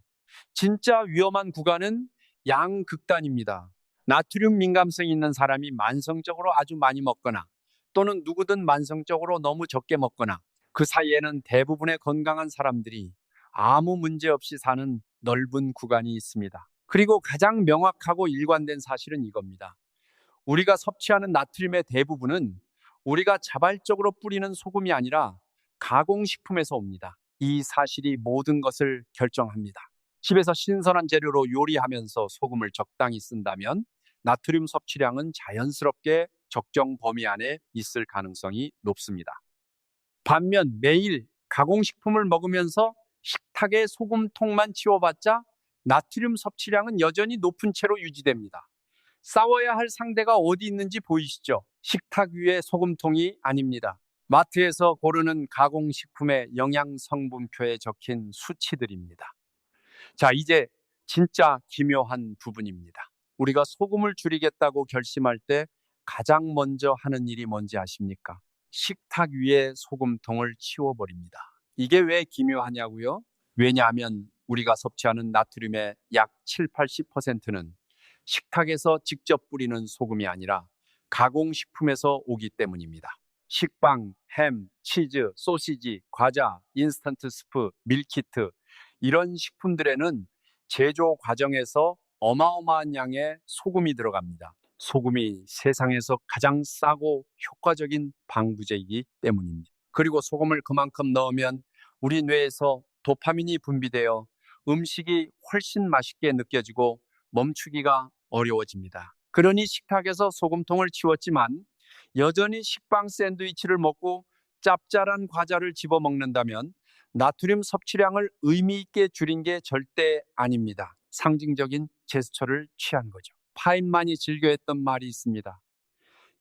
진짜 위험한 구간은 양극단입니다. 나트륨 민감성이 있는 사람이 만성적으로 아주 많이 먹거나 또는 누구든 만성적으로 너무 적게 먹거나 그 사이에는 대부분의 건강한 사람들이 아무 문제 없이 사는 넓은 구간이 있습니다. 그리고 가장 명확하고 일관된 사실은 이겁니다. 우리가 섭취하는 나트륨의 대부분은 우리가 자발적으로 뿌리는 소금이 아니라 가공식품에서 옵니다. 이 사실이 모든 것을 결정합니다. 집에서 신선한 재료로 요리하면서 소금을 적당히 쓴다면 나트륨 섭취량은 자연스럽게 적정 범위 안에 있을 가능성이 높습니다. 반면 매일 가공식품을 먹으면서 식탁에 소금통만 치워봤자 나트륨 섭취량은 여전히 높은 채로 유지됩니다. 싸워야 할 상대가 어디 있는지 보이시죠? 식탁 위의 소금통이 아닙니다. 마트에서 고르는 가공식품의 영양 성분표에 적힌 수치들입니다. 자, 이제 진짜 기묘한 부분입니다. 우리가 소금을 줄이겠다고 결심할 때 가장 먼저 하는 일이 뭔지 아십니까? 식탁 위에 소금통을 치워버립니다. 이게 왜 기묘하냐고요? 왜냐하면 우리가 섭취하는 나트륨의 약 7, 80%는 식탁에서 직접 뿌리는 소금이 아니라 가공식품에서 오기 때문입니다. 식빵, 햄, 치즈, 소시지, 과자, 인스턴트 스프, 밀키트 이런 식품들에는 제조 과정에서 어마어마한 양의 소금이 들어갑니다. 소금이 세상에서 가장 싸고 효과적인 방부제이기 때문입니다. 그리고 소금을 그만큼 넣으면 우리 뇌에서 도파민이 분비되어 음식이 훨씬 맛있게 느껴지고 멈추기가 어려워집니다. 그러니 식탁에서 소금통을 치웠지만 여전히 식빵 샌드위치를 먹고 짭짤한 과자를 집어 먹는다면 나트륨 섭취량을 의미 있게 줄인 게 절대 아닙니다. 상징적인 제스처를 취한 거죠. 파인만이 즐겨했던 말이 있습니다.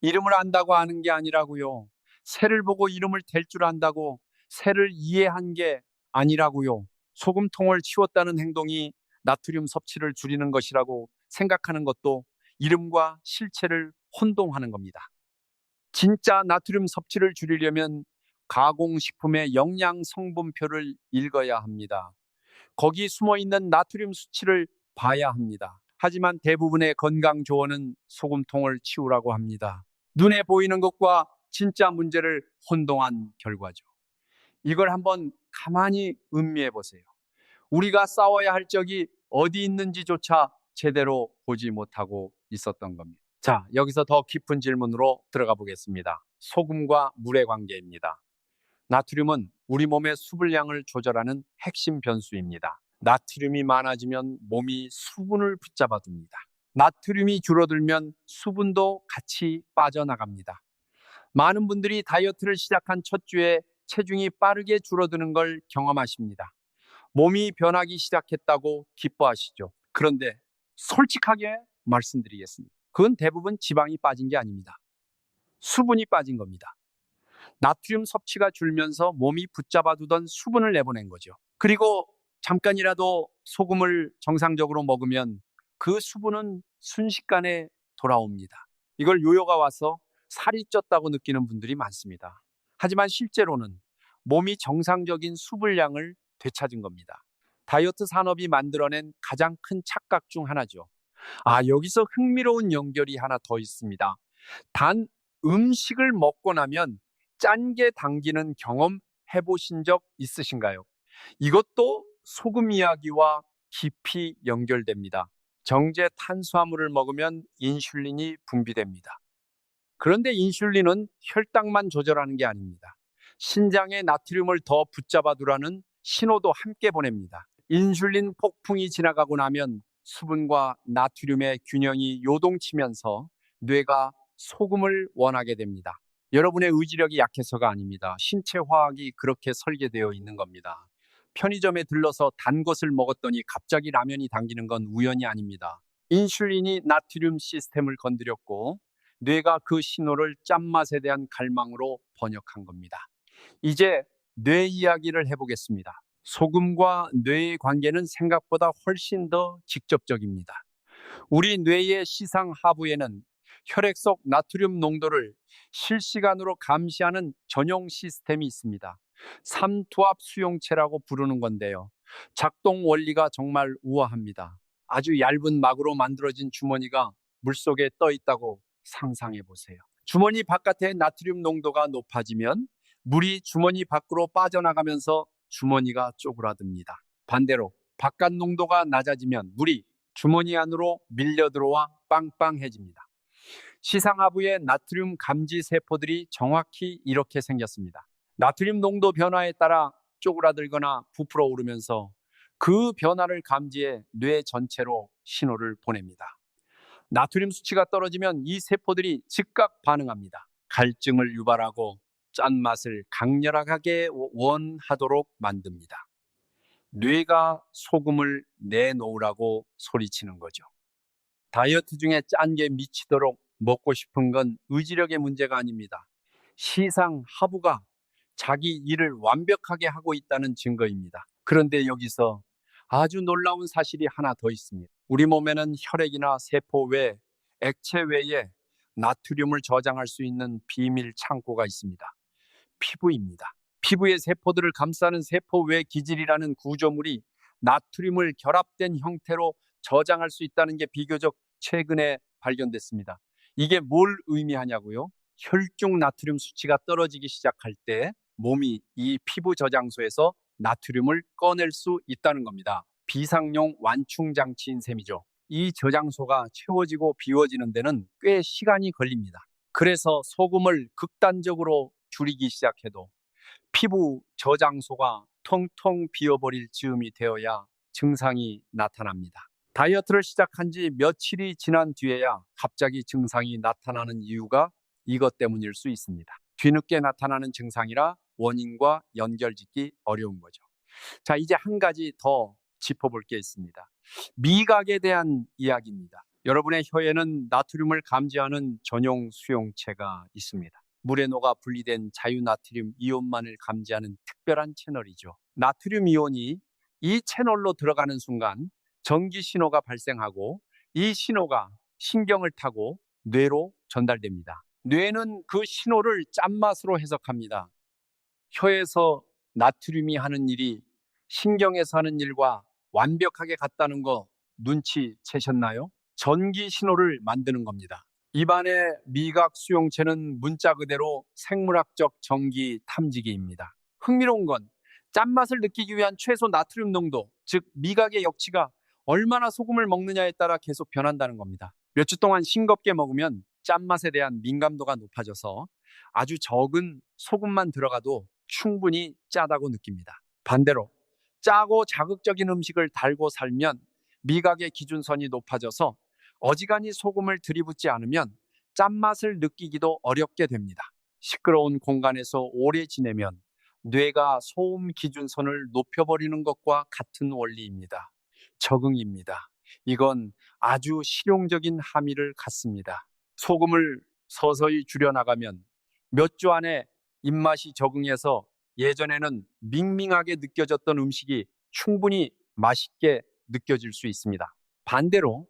이름을 안다고 아는 게 아니라고요. 새를 보고 이름을 댈 줄 안다고 새를 이해한 게 아니라고요. 소금통을 치웠다는 행동이 나트륨 섭취를 줄이는 것이라고 생각하는 것도 이름과 실체를 혼동하는 겁니다. 진짜 나트륨 섭취를 줄이려면 가공식품의 영양 성분표를 읽어야 합니다. 거기 숨어 있는 나트륨 수치를 봐야 합니다. 하지만 대부분의 건강 조언은 소금통을 치우라고 합니다. 눈에 보이는 것과 진짜 문제를 혼동한 결과죠. 이걸 한번 가만히 음미해 보세요. 우리가 싸워야 할 적이 어디 있는지조차 제대로 보지 못하고 있었던 겁니다. 자, 여기서 더 깊은 질문으로 들어가 보겠습니다. 소금과 물의 관계입니다. 나트륨은 우리 몸의 수분량을 조절하는 핵심 변수입니다. 나트륨이 많아지면 몸이 수분을 붙잡아 둡니다. 나트륨이 줄어들면 수분도 같이 빠져나갑니다. 많은 분들이 다이어트를 시작한 첫 주에 체중이 빠르게 줄어드는 걸 경험하십니다. 몸이 변하기 시작했다고 기뻐하시죠. 그런데 솔직하게 말씀드리겠습니다. 그건 대부분 지방이 빠진 게 아닙니다. 수분이 빠진 겁니다. 나트륨 섭취가 줄면서 몸이 붙잡아 두던 수분을 내보낸 거죠. 그리고 잠깐이라도 소금을 정상적으로 먹으면 그 수분은 순식간에 돌아옵니다. 이걸 요요가 와서 살이 쪘다고 느끼는 분들이 많습니다. 하지만 실제로는 몸이 정상적인 수분량을 되찾은 겁니다. 다이어트 산업이 만들어낸 가장 큰 착각 중 하나죠. 아, 여기서 흥미로운 연결이 하나 더 있습니다. 단 음식을 먹고 나면 짠 게 당기는 경험 해보신 적 있으신가요? 이것도 소금 이야기와 깊이 연결됩니다. 정제 탄수화물을 먹으면 인슐린이 분비됩니다. 그런데 인슐린은 혈당만 조절하는 게 아닙니다. 신장에 나트륨을 더 붙잡아 두라는 신호도 함께 보냅니다. 인슐린 폭풍이 지나가고 나면 수분과 나트륨의 균형이 요동치면서 뇌가 소금을 원하게 됩니다. 여러분의 의지력이 약해서가 아닙니다. 신체 화학이 그렇게 설계되어 있는 겁니다. 편의점에 들러서 단 것을 먹었더니 갑자기 라면이 당기는 건 우연이 아닙니다. 인슐린이 나트륨 시스템을 건드렸고 뇌가 그 신호를 짠맛에 대한 갈망으로 번역한 겁니다. 이제 뇌 이야기를 해보겠습니다. 소금과 뇌의 관계는 생각보다 훨씬 더 직접적입니다. 우리 뇌의 시상 하부에는 혈액 속 나트륨 농도를 실시간으로 감시하는 전용 시스템이 있습니다. 삼투압 수용체라고 부르는 건데요. 작동 원리가 정말 우아합니다. 아주 얇은 막으로 만들어진 주머니가 물속에 떠 있다고 상상해 보세요. 주머니 바깥의 나트륨 농도가 높아지면 물이 주머니 밖으로 빠져나가면서 주머니가 쪼그라듭니다. 반대로 바깥 농도가 낮아지면 물이 주머니 안으로 밀려 들어와 빵빵해집니다. 시상하부의 나트륨 감지 세포들이 정확히 이렇게 생겼습니다. 나트륨 농도 변화에 따라 쪼그라들거나 부풀어 오르면서 그 변화를 감지해 뇌 전체로 신호를 보냅니다. 나트륨 수치가 떨어지면 이 세포들이 즉각 반응합니다. 갈증을 유발하고 짠맛을 강렬하게 원하도록 만듭니다. 뇌가 소금을 내놓으라고 소리치는 거죠. 다이어트 중에 짠 게 미치도록 먹고 싶은 건 의지력의 문제가 아닙니다. 시상 하부가 자기 일을 완벽하게 하고 있다는 증거입니다. 그런데 여기서 아주 놀라운 사실이 하나 더 있습니다. 우리 몸에는 혈액이나 세포 외 액체 외에 나트륨을 저장할 수 있는 비밀 창고가 있습니다. 피부입니다. 피부의 세포들을 감싸는 세포 외 기질이라는 구조물이 나트륨을 결합된 형태로 저장할 수 있다는 게 비교적 최근에 발견됐습니다. 이게 뭘 의미하냐고요? 혈중 나트륨 수치가 떨어지기 시작할 때 몸이 이 피부 저장소에서 나트륨을 꺼낼 수 있다는 겁니다. 비상용 완충 장치인 셈이죠. 이 저장소가 채워지고 비워지는 데는 꽤 시간이 걸립니다. 그래서 소금을 극단적으로 줄이기 시작해도 피부 저장소가 텅텅 비어버릴 즈음이 되어야 증상이 나타납니다. 다이어트를 시작한 지 며칠이 지난 뒤에야 갑자기 증상이 나타나는 이유가 이것 때문일 수 있습니다. 뒤늦게 나타나는 증상이라 원인과 연결짓기 어려운 거죠. 자, 이제 한 가지 더 짚어볼 게 있습니다. 미각에 대한 이야기입니다. 여러분의 혀에는 나트륨을 감지하는 전용 수용체가 있습니다. 물에 녹아 분리된 자유나트륨 이온만을 감지하는 특별한 채널이죠. 나트륨 이온이 이 채널로 들어가는 순간 전기 신호가 발생하고 이 신호가 신경을 타고 뇌로 전달됩니다. 뇌는 그 신호를 짠맛으로 해석합니다. 혀에서 나트륨이 하는 일이 신경에서 하는 일과 완벽하게 같다는 거 눈치채셨나요? 전기 신호를 만드는 겁니다. 입안의 미각 수용체는 문자 그대로 생물학적 전기 탐지기입니다. 흥미로운 건 짠맛을 느끼기 위한 최소 나트륨 농도, 즉 미각의 역치가 얼마나 소금을 먹느냐에 따라 계속 변한다는 겁니다. 몇 주 동안 싱겁게 먹으면 짠맛에 대한 민감도가 높아져서 아주 적은 소금만 들어가도 충분히 짜다고 느낍니다. 반대로 짜고 자극적인 음식을 달고 살면 미각의 기준선이 높아져서 어지간히 소금을 들이붓지 않으면 짠맛을 느끼기도 어렵게 됩니다. 시끄러운 공간에서 오래 지내면 뇌가 소음 기준선을 높여버리는 것과 같은 원리입니다. 적응입니다. 이건 아주 실용적인 함의를 갖습니다. 소금을 서서히 줄여나가면 몇 주 안에 입맛이 적응해서 예전에는 밍밍하게 느껴졌던 음식이 충분히 맛있게 느껴질 수 있습니다. 반대로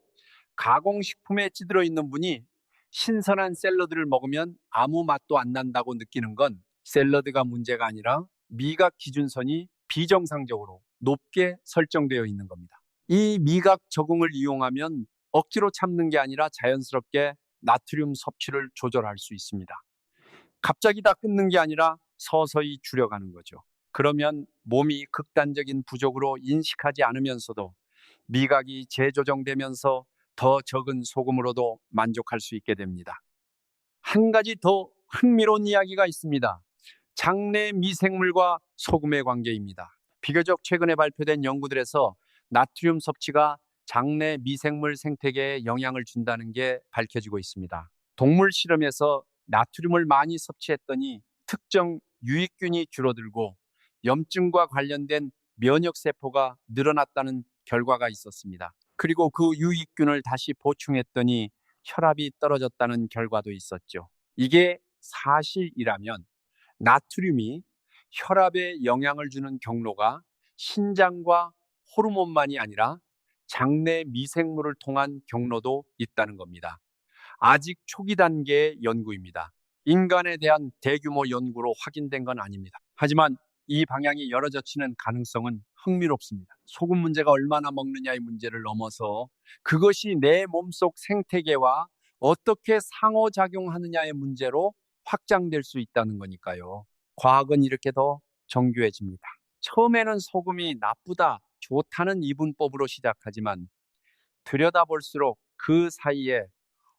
가공식품에 찌들어 있는 분이 신선한 샐러드를 먹으면 아무 맛도 안 난다고 느끼는 건 샐러드가 문제가 아니라 미각 기준선이 비정상적으로 높게 설정되어 있는 겁니다. 이 미각 적응을 이용하면 억지로 참는 게 아니라 자연스럽게 나트륨 섭취를 조절할 수 있습니다. 갑자기 다 끊는 게 아니라 서서히 줄여가는 거죠. 그러면 몸이 극단적인 부족으로 인식하지 않으면서도 미각이 재조정되면서 더 적은 소금으로도 만족할 수 있게 됩니다. 한 가지 더 흥미로운 이야기가 있습니다. 장내 미생물과 소금의 관계입니다. 비교적 최근에 발표된 연구들에서 나트륨 섭취가 장내 미생물 생태계에 영향을 준다는 게 밝혀지고 있습니다. 동물 실험에서 나트륨을 많이 섭취했더니 특정 유익균이 줄어들고 염증과 관련된 면역세포가 늘어났다는 결과가 있었습니다. 그리고 그 유익균을 다시 보충했더니 혈압이 떨어졌다는 결과도 있었죠. 이게 사실이라면 나트륨이 혈압에 영향을 주는 경로가 신장과 호르몬만이 아니라 장내 미생물을 통한 경로도 있다는 겁니다. 아직 초기 단계의 연구입니다. 인간에 대한 대규모 연구로 확인된 건 아닙니다. 하지만 이 방향이 열어젖히는 가능성은 흥미롭습니다. 소금 문제가 얼마나 먹느냐의 문제를 넘어서 그것이 내 몸속 생태계와 어떻게 상호작용하느냐의 문제로 확장될 수 있다는 거니까요. 과학은 이렇게 더 정교해집니다. 처음에는 소금이 나쁘다, 좋다는 이분법으로 시작하지만 들여다볼수록 그 사이에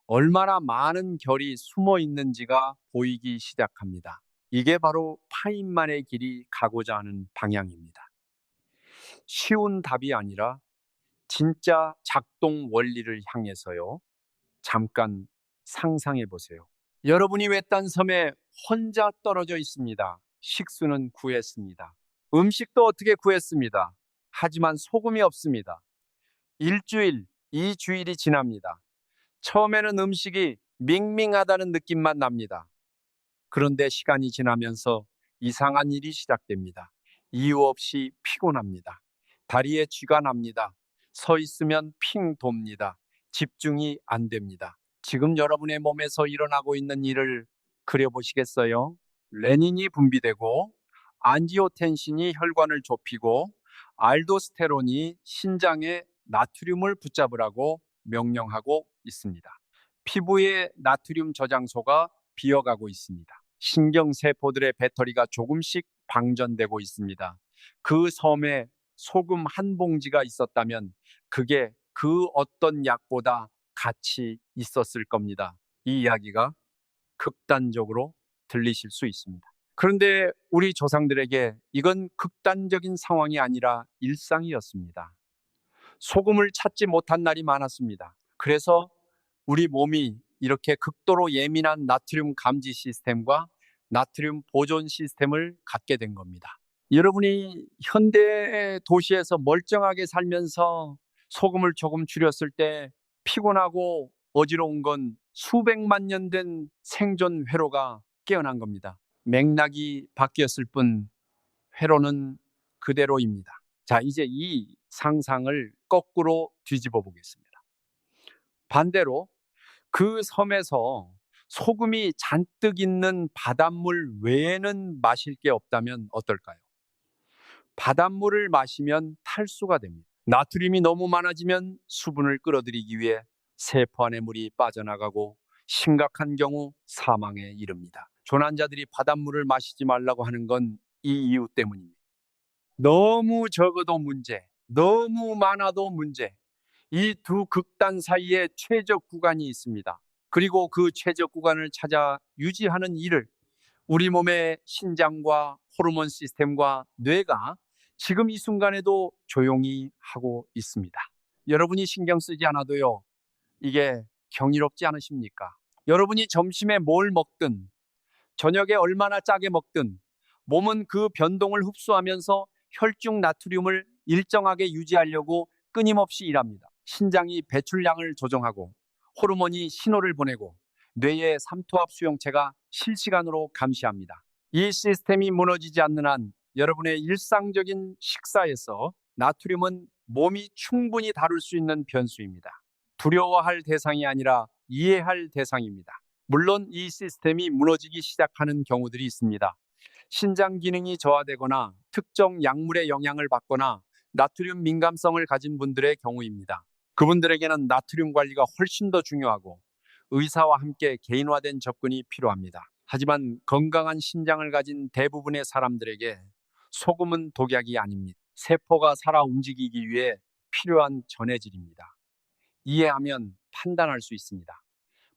얼마나 많은 결이 숨어 있는지가 보이기 시작합니다. 이게 바로 파인만의 길이 가고자 하는 방향입니다. 쉬운 답이 아니라 진짜 작동 원리를 향해서요. 잠깐 상상해 보세요. 여러분이 외딴 섬에 혼자 떨어져 있습니다. 식수는 구했습니다. 음식도 어떻게 구했습니다. 하지만 소금이 없습니다. 일주일, 2주일이 지납니다. 처음에는 음식이 밍밍하다는 느낌만 납니다. 그런데 시간이 지나면서 이상한 일이 시작됩니다. 이유 없이 피곤합니다. 다리에 쥐가 납니다. 서 있으면 핑 돕니다. 집중이 안 됩니다. 지금 여러분의 몸에서 일어나고 있는 일을 그려보시겠어요? 레닌이 분비되고 안지오텐신이 혈관을 좁히고 알도스테론이 신장에 나트륨을 붙잡으라고 명령하고 있습니다. 피부의 나트륨 저장소가 비어가고 있습니다. 신경세포들의 배터리가 조금씩 방전되고 있습니다. 그 섬에 소금 한 봉지가 있었다면 그게 그 어떤 약보다 가치 있었을 겁니다. 이 이야기가 극단적으로 들리실 수 있습니다. 그런데 우리 조상들에게 이건 극단적인 상황이 아니라 일상이었습니다. 소금을 찾지 못한 날이 많았습니다. 그래서 우리 몸이 이렇게 극도로 예민한 나트륨 감지 시스템과 나트륨 보존 시스템을 갖게 된 겁니다. 여러분이 현대 도시에서 멀쩡하게 살면서 소금을 조금 줄였을 때 피곤하고 어지러운 건 수백만 년 된 생존 회로가 깨어난 겁니다. 맥락이 바뀌었을 뿐 회로는 그대로입니다. 자, 이제 이 상상을 거꾸로 뒤집어 보겠습니다. 반대로 그 섬에서 소금이 잔뜩 있는 바닷물 외에는 마실 게 없다면 어떨까요? 바닷물을 마시면 탈수가 됩니다. 나트륨이 너무 많아지면 수분을 끌어들이기 위해 세포 안에 물이 빠져나가고 심각한 경우 사망에 이릅니다. 조난자들이 바닷물을 마시지 말라고 하는 건 이 이유 때문입니다. 너무 적어도 문제, 너무 많아도 문제. 이 두 극단 사이에 최적 구간이 있습니다. 그리고 그 최적 구간을 찾아 유지하는 일을 우리 몸의 신장과 호르몬 시스템과 뇌가 지금 이 순간에도 조용히 하고 있습니다. 여러분이 신경 쓰지 않아도요, 이게 경이롭지 않으십니까? 여러분이 점심에 뭘 먹든, 저녁에 얼마나 짜게 먹든, 몸은 그 변동을 흡수하면서 혈중 나트륨을 일정하게 유지하려고 끊임없이 일합니다. 신장이 배출량을 조정하고 호르몬이 신호를 보내고 뇌의 삼투압 수용체가 실시간으로 감시합니다. 이 시스템이 무너지지 않는 한 여러분의 일상적인 식사에서 나트륨은 몸이 충분히 다룰 수 있는 변수입니다. 두려워할 대상이 아니라 이해할 대상입니다. 물론 이 시스템이 무너지기 시작하는 경우들이 있습니다. 신장 기능이 저하되거나 특정 약물의 영향을 받거나 나트륨 민감성을 가진 분들의 경우입니다. 그분들에게는 나트륨 관리가 훨씬 더 중요하고 의사와 함께 개인화된 접근이 필요합니다. 하지만 건강한 신장을 가진 대부분의 사람들에게 소금은 독약이 아닙니다. 세포가 살아 움직이기 위해 필요한 전해질입니다. 이해하면 판단할 수 있습니다.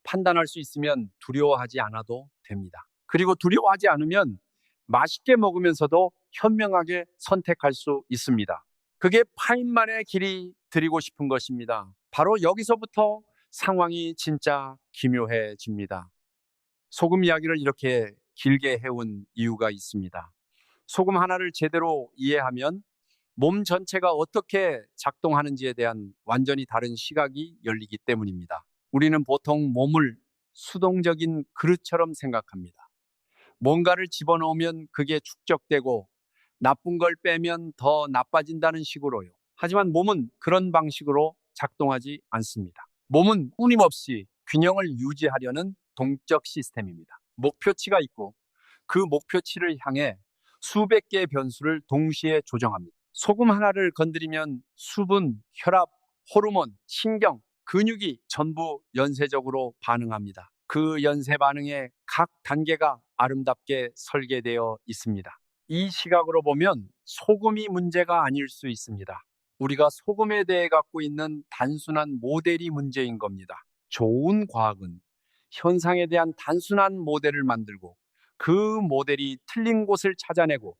판단할 수 있으면 두려워하지 않아도 됩니다. 그리고 두려워하지 않으면 맛있게 먹으면서도 현명하게 선택할 수 있습니다. 그게 파인만의 길이 드리고 싶은 것입니다. 바로 여기서부터 상황이 진짜 기묘해집니다. 소금 이야기를 이렇게 길게 해온 이유가 있습니다. 소금 하나를 제대로 이해하면 몸 전체가 어떻게 작동하는지에 대한 완전히 다른 시각이 열리기 때문입니다. 우리는 보통 몸을 수동적인 그릇처럼 생각합니다. 뭔가를 집어넣으면 그게 축적되고 나쁜 걸 빼면 더 나빠진다는 식으로요. 하지만 몸은 그런 방식으로 작동하지 않습니다. 몸은 끊임없이 균형을 유지하려는 동적 시스템입니다. 목표치가 있고 그 목표치를 향해 수백 개의 변수를 동시에 조정합니다. 소금 하나를 건드리면 수분, 혈압, 호르몬, 신경, 근육이 전부 연쇄적으로 반응합니다. 그 연쇄 반응의 각 단계가 아름답게 설계되어 있습니다. 이 시각으로 보면 소금이 문제가 아닐 수 있습니다. 우리가 소금에 대해 갖고 있는 단순한 모델이 문제인 겁니다. 좋은 과학은 현상에 대한 단순한 모델을 만들고 그 모델이 틀린 곳을 찾아내고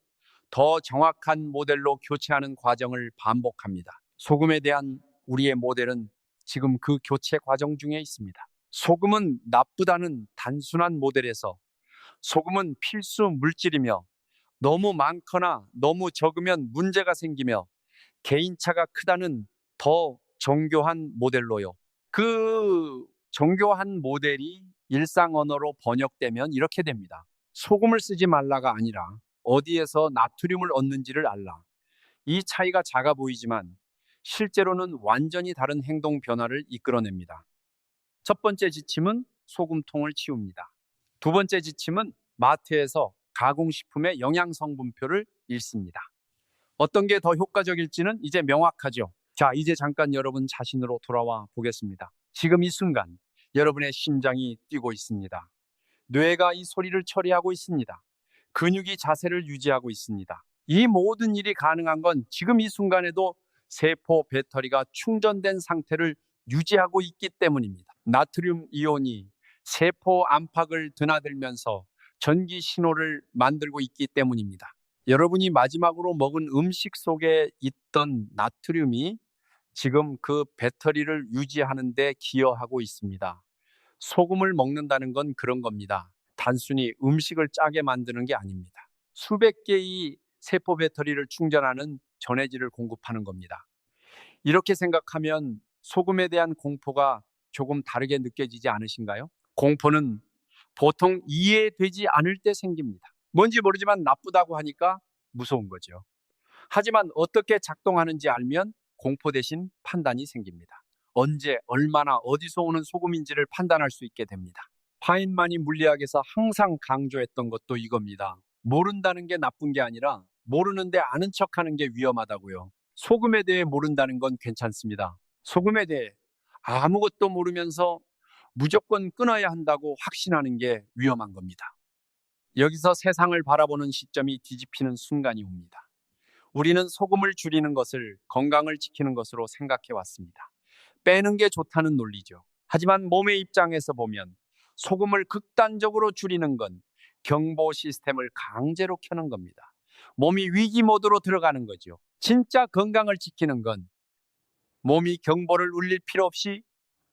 더 정확한 모델로 교체하는 과정을 반복합니다. 소금에 대한 우리의 모델은 지금 그 교체 과정 중에 있습니다. 소금은 나쁘다는 단순한 모델에서 소금은 필수 물질이며 너무 많거나 너무 적으면 문제가 생기며 개인차가 크다는 더 정교한 모델로요. 그 정교한 모델이 일상 언어로 번역되면 이렇게 됩니다. 소금을 쓰지 말라가 아니라 어디에서 나트륨을 얻는지를 알라. 이 차이가 작아 보이지만 실제로는 완전히 다른 행동 변화를 이끌어냅니다. 첫 번째 지침은 소금통을 치웁니다. 두 번째 지침은 마트에서 가공식품의 영양 성분표를 읽습니다. 어떤 게 더 효과적일지는 이제 명확하죠. 자, 이제 잠깐 여러분 자신으로 돌아와 보겠습니다. 지금 이 순간 여러분의 심장이 뛰고 있습니다. 뇌가 이 소리를 처리하고 있습니다. 근육이 자세를 유지하고 있습니다. 이 모든 일이 가능한 건 지금 이 순간에도 세포 배터리가 충전된 상태를 유지하고 있기 때문입니다. 나트륨 이온이 세포 안팎을 드나들면서 전기 신호를 만들고 있기 때문입니다. 여러분이 마지막으로 먹은 음식 속에 있던 나트륨이 지금 그 배터리를 유지하는 데 기여하고 있습니다. 소금을 먹는다는 건 그런 겁니다. 단순히 음식을 짜게 만드는 게 아닙니다. 수백 개의 세포 배터리를 충전하는 전해질을 공급하는 겁니다. 이렇게 생각하면 소금에 대한 공포가 조금 다르게 느껴지지 않으신가요? 공포는 보통 이해되지 않을 때 생깁니다. 뭔지 모르지만 나쁘다고 하니까 무서운 거죠. 하지만 어떻게 작동하는지 알면 공포 대신 판단이 생깁니다. 언제, 얼마나, 어디서 오는 소금인지를 판단할 수 있게 됩니다. 파인만이 물리학에서 항상 강조했던 것도 이겁니다. 모른다는 게 나쁜 게 아니라 모르는데 아는 척하는 게 위험하다고요. 소금에 대해 모른다는 건 괜찮습니다. 소금에 대해 아무것도 모르면서 무조건 끊어야 한다고 확신하는 게 위험한 겁니다. 여기서 세상을 바라보는 시점이 뒤집히는 순간이 옵니다. 우리는 소금을 줄이는 것을 건강을 지키는 것으로 생각해 왔습니다. 빼는 게 좋다는 논리죠. 하지만 몸의 입장에서 보면 소금을 극단적으로 줄이는 건 경보 시스템을 강제로 켜는 겁니다. 몸이 위기 모드로 들어가는 거죠. 진짜 건강을 지키는 건 몸이 경보를 울릴 필요 없이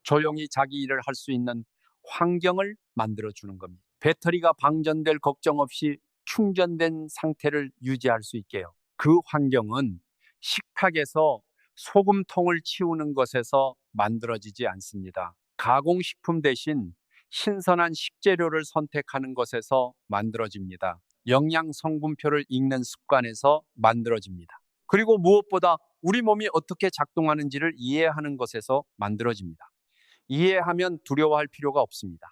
조용히 자기 일을 할 수 있는 환경을 만들어주는 겁니다. 배터리가 방전될 걱정 없이 충전된 상태를 유지할 수 있게요. 그 환경은 식탁에서 소금통을 치우는 것에서 만들어지지 않습니다. 가공식품 대신 신선한 식재료를 선택하는 것에서 만들어집니다. 영양 성분표를 읽는 습관에서 만들어집니다. 그리고 무엇보다 우리 몸이 어떻게 작동하는지를 이해하는 것에서 만들어집니다. 이해하면 두려워할 필요가 없습니다.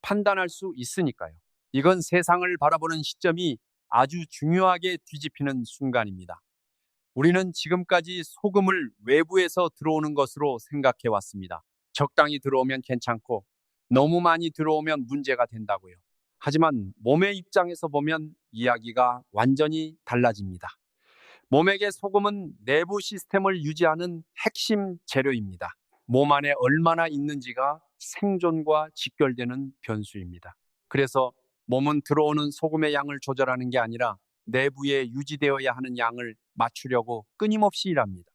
판단할 수 있으니까요. 이건 세상을 바라보는 시점이 아주 중요하게 뒤집히는 순간입니다. 우리는 지금까지 소금을 외부에서 들어오는 것으로 생각해 왔습니다. 적당히 들어오면 괜찮고 너무 많이 들어오면 문제가 된다고요. 하지만 몸의 입장에서 보면 이야기가 완전히 달라집니다. 몸에게 소금은 내부 시스템을 유지하는 핵심 재료입니다. 몸 안에 얼마나 있는지가 생존과 직결되는 변수입니다. 그래서 몸은 들어오는 소금의 양을 조절하는 게 아니라 내부에 유지되어야 하는 양을 맞추려고 끊임없이 일합니다.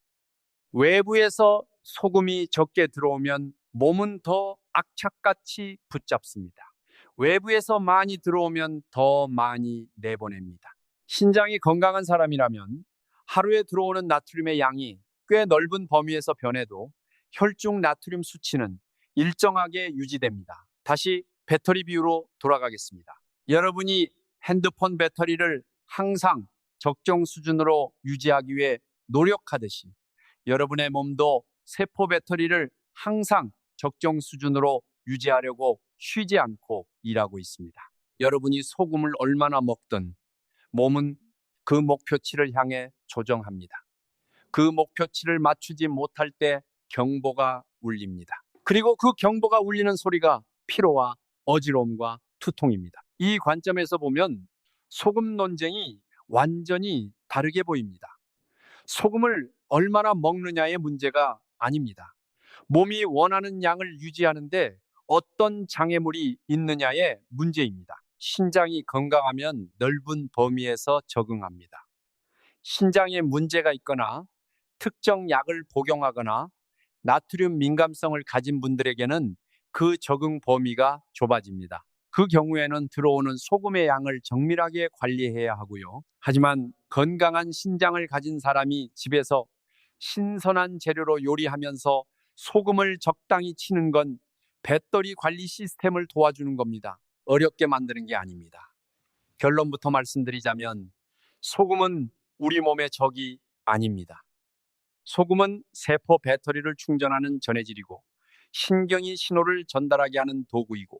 외부에서 소금이 적게 들어오면 몸은 더 악착같이 붙잡습니다. 외부에서 많이 들어오면 더 많이 내보냅니다. 신장이 건강한 사람이라면 하루에 들어오는 나트륨의 양이 꽤 넓은 범위에서 변해도 혈중 나트륨 수치는 일정하게 유지됩니다. 다시 배터리 비유로 돌아가겠습니다. 여러분이 핸드폰 배터리를 항상 적정 수준으로 유지하기 위해 노력하듯이 여러분의 몸도 세포 배터리를 항상 적정 수준으로 유지하려고 쉬지 않고 일하고 있습니다. 여러분이 소금을 얼마나 먹든 몸은 그 목표치를 향해 조정합니다. 그 목표치를 맞추지 못할 때 경보가 울립니다. 그리고 그 경보가 울리는 소리가 피로와 어지러움과 두통입니다. 이 관점에서 보면 소금 논쟁이 완전히 다르게 보입니다. 소금을 얼마나 먹느냐의 문제가 아닙니다. 몸이 원하는 양을 유지하는데 어떤 장애물이 있느냐의 문제입니다. 신장이 건강하면 넓은 범위에서 적응합니다. 신장에 문제가 있거나 특정 약을 복용하거나 나트륨 민감성을 가진 분들에게는 그 적응 범위가 좁아집니다. 그 경우에는 들어오는 소금의 양을 정밀하게 관리해야 하고요. 하지만 건강한 신장을 가진 사람이 집에서 신선한 재료로 요리하면서 소금을 적당히 치는 건 배터리 관리 시스템을 도와주는 겁니다. 어렵게 만드는 게 아닙니다. 결론부터 말씀드리자면 소금은 우리 몸의 적이 아닙니다. 소금은 세포 배터리를 충전하는 전해질이고 신경이 신호를 전달하게 하는 도구이고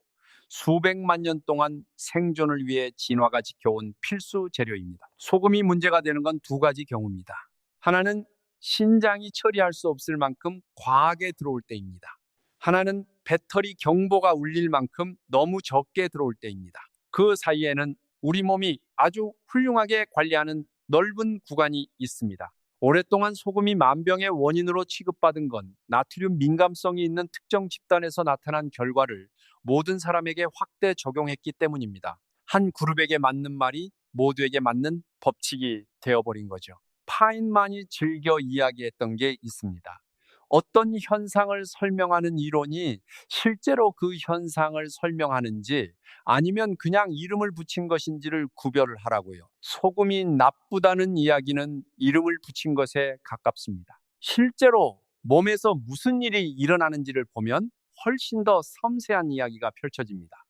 수백만 년 동안 생존을 위해 진화가 지켜온 필수 재료입니다. 소금이 문제가 되는 건 두 가지 경우입니다. 하나는 신장이 처리할 수 없을 만큼 과하게 들어올 때입니다. 하나는 배터리 경보가 울릴 만큼 너무 적게 들어올 때입니다. 그 사이에는 우리 몸이 아주 훌륭하게 관리하는 넓은 구간이 있습니다. 오랫동안 소금이 만병의 원인으로 취급받은 건 나트륨 민감성이 있는 특정 집단에서 나타난 결과를 모든 사람에게 확대 적용했기 때문입니다. 한 그룹에게 맞는 말이 모두에게 맞는 법칙이 되어버린 거죠. 파인만이 즐겨 이야기했던 게 있습니다. 어떤 현상을 설명하는 이론이 실제로 그 현상을 설명하는지 아니면 그냥 이름을 붙인 것인지를 구별을 하라고요. 소금이 나쁘다는 이야기는 이름을 붙인 것에 가깝습니다. 실제로 몸에서 무슨 일이 일어나는지를 보면 훨씬 더 섬세한 이야기가 펼쳐집니다.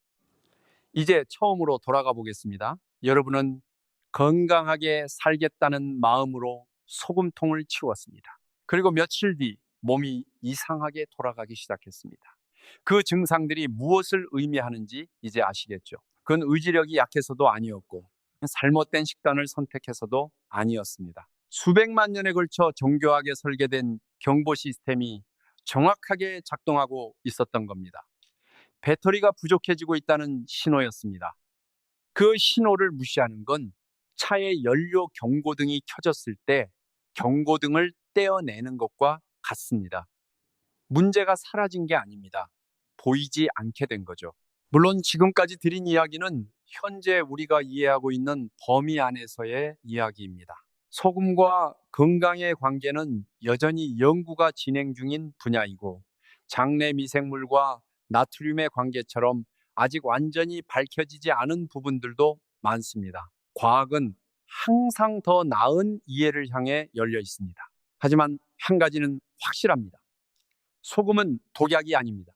이제 처음으로 돌아가 보겠습니다. 여러분은 건강하게 살겠다는 마음으로 소금통을 치웠습니다. 그리고 며칠 뒤 몸이 이상하게 돌아가기 시작했습니다. 그 증상들이 무엇을 의미하는지 이제 아시겠죠? 그건 의지력이 약해서도 아니었고 잘못된 식단을 선택해서도 아니었습니다. 수백만 년에 걸쳐 정교하게 설계된 경보 시스템이 정확하게 작동하고 있었던 겁니다. 배터리가 부족해지고 있다는 신호였습니다. 그 신호를 무시하는 건 차의 연료 경고등이 켜졌을 때 경고등을 떼어내는 것과 같습니다. 문제가 사라진 게 아닙니다. 보이지 않게 된 거죠. 물론 지금까지 드린 이야기는 현재 우리가 이해하고 있는 범위 안에서의 이야기입니다. 소금과 건강의 관계는 여전히 연구가 진행 중인 분야이고 장내 미생물과 나트륨의 관계처럼 아직 완전히 밝혀지지 않은 부분들도 많습니다. 과학은 항상 더 나은 이해를 향해 열려 있습니다. 하지만 한 가지는 확실합니다. 소금은 독약이 아닙니다.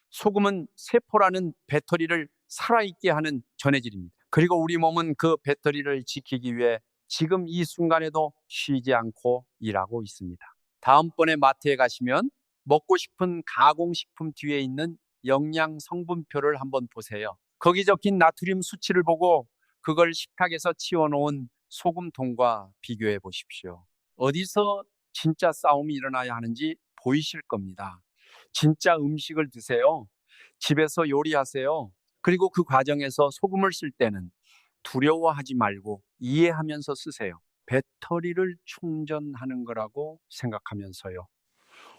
소금은 세포라는 배터리를 살아있게 하는 전해질입니다. 그리고 우리 몸은 그 배터리를 지키기 위해 지금 이 순간에도 쉬지 않고 일하고 있습니다. 다음번에 마트에 가시면 먹고 싶은 가공식품 뒤에 있는 영양 성분표를 한번 보세요. 거기 적힌 나트륨 수치를 보고 그걸 식탁에서 치워놓은 소금통과 비교해 보십시오. 어디서 진짜 싸움이 일어나야 하는지 보이실 겁니다. 진짜 음식을 드세요. 집에서 요리하세요. 그리고 그 과정에서 소금을 쓸 때는 두려워하지 말고 이해하면서 쓰세요. 배터리를 충전하는 거라고 생각하면서요.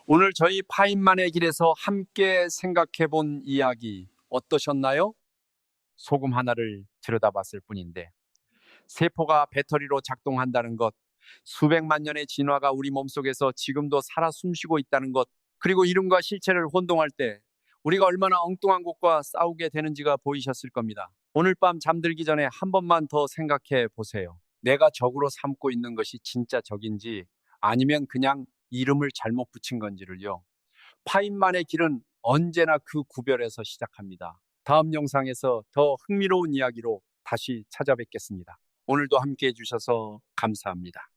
오늘 저희 파인만의 길에서 함께 생각해 본 이야기 어떠셨나요? 소금 하나를 들여다봤을 뿐인데 세포가 배터리로 작동한다는 것, 수백만 년의 진화가 우리 몸속에서 지금도 살아 숨쉬고 있다는 것, 그리고 이름과 실체를 혼동할 때 우리가 얼마나 엉뚱한 것과 싸우게 되는지가 보이셨을 겁니다. 오늘 밤 잠들기 전에 한 번만 더 생각해 보세요. 내가 적으로 삼고 있는 것이 진짜 적인지 아니면 그냥 이름을 잘못 붙인 건지를요. 파인만의 길은 언제나 그 구별에서 시작합니다. 다음 영상에서 더 흥미로운 이야기로 다시 찾아뵙겠습니다. 오늘도 함께 해주셔서 감사합니다.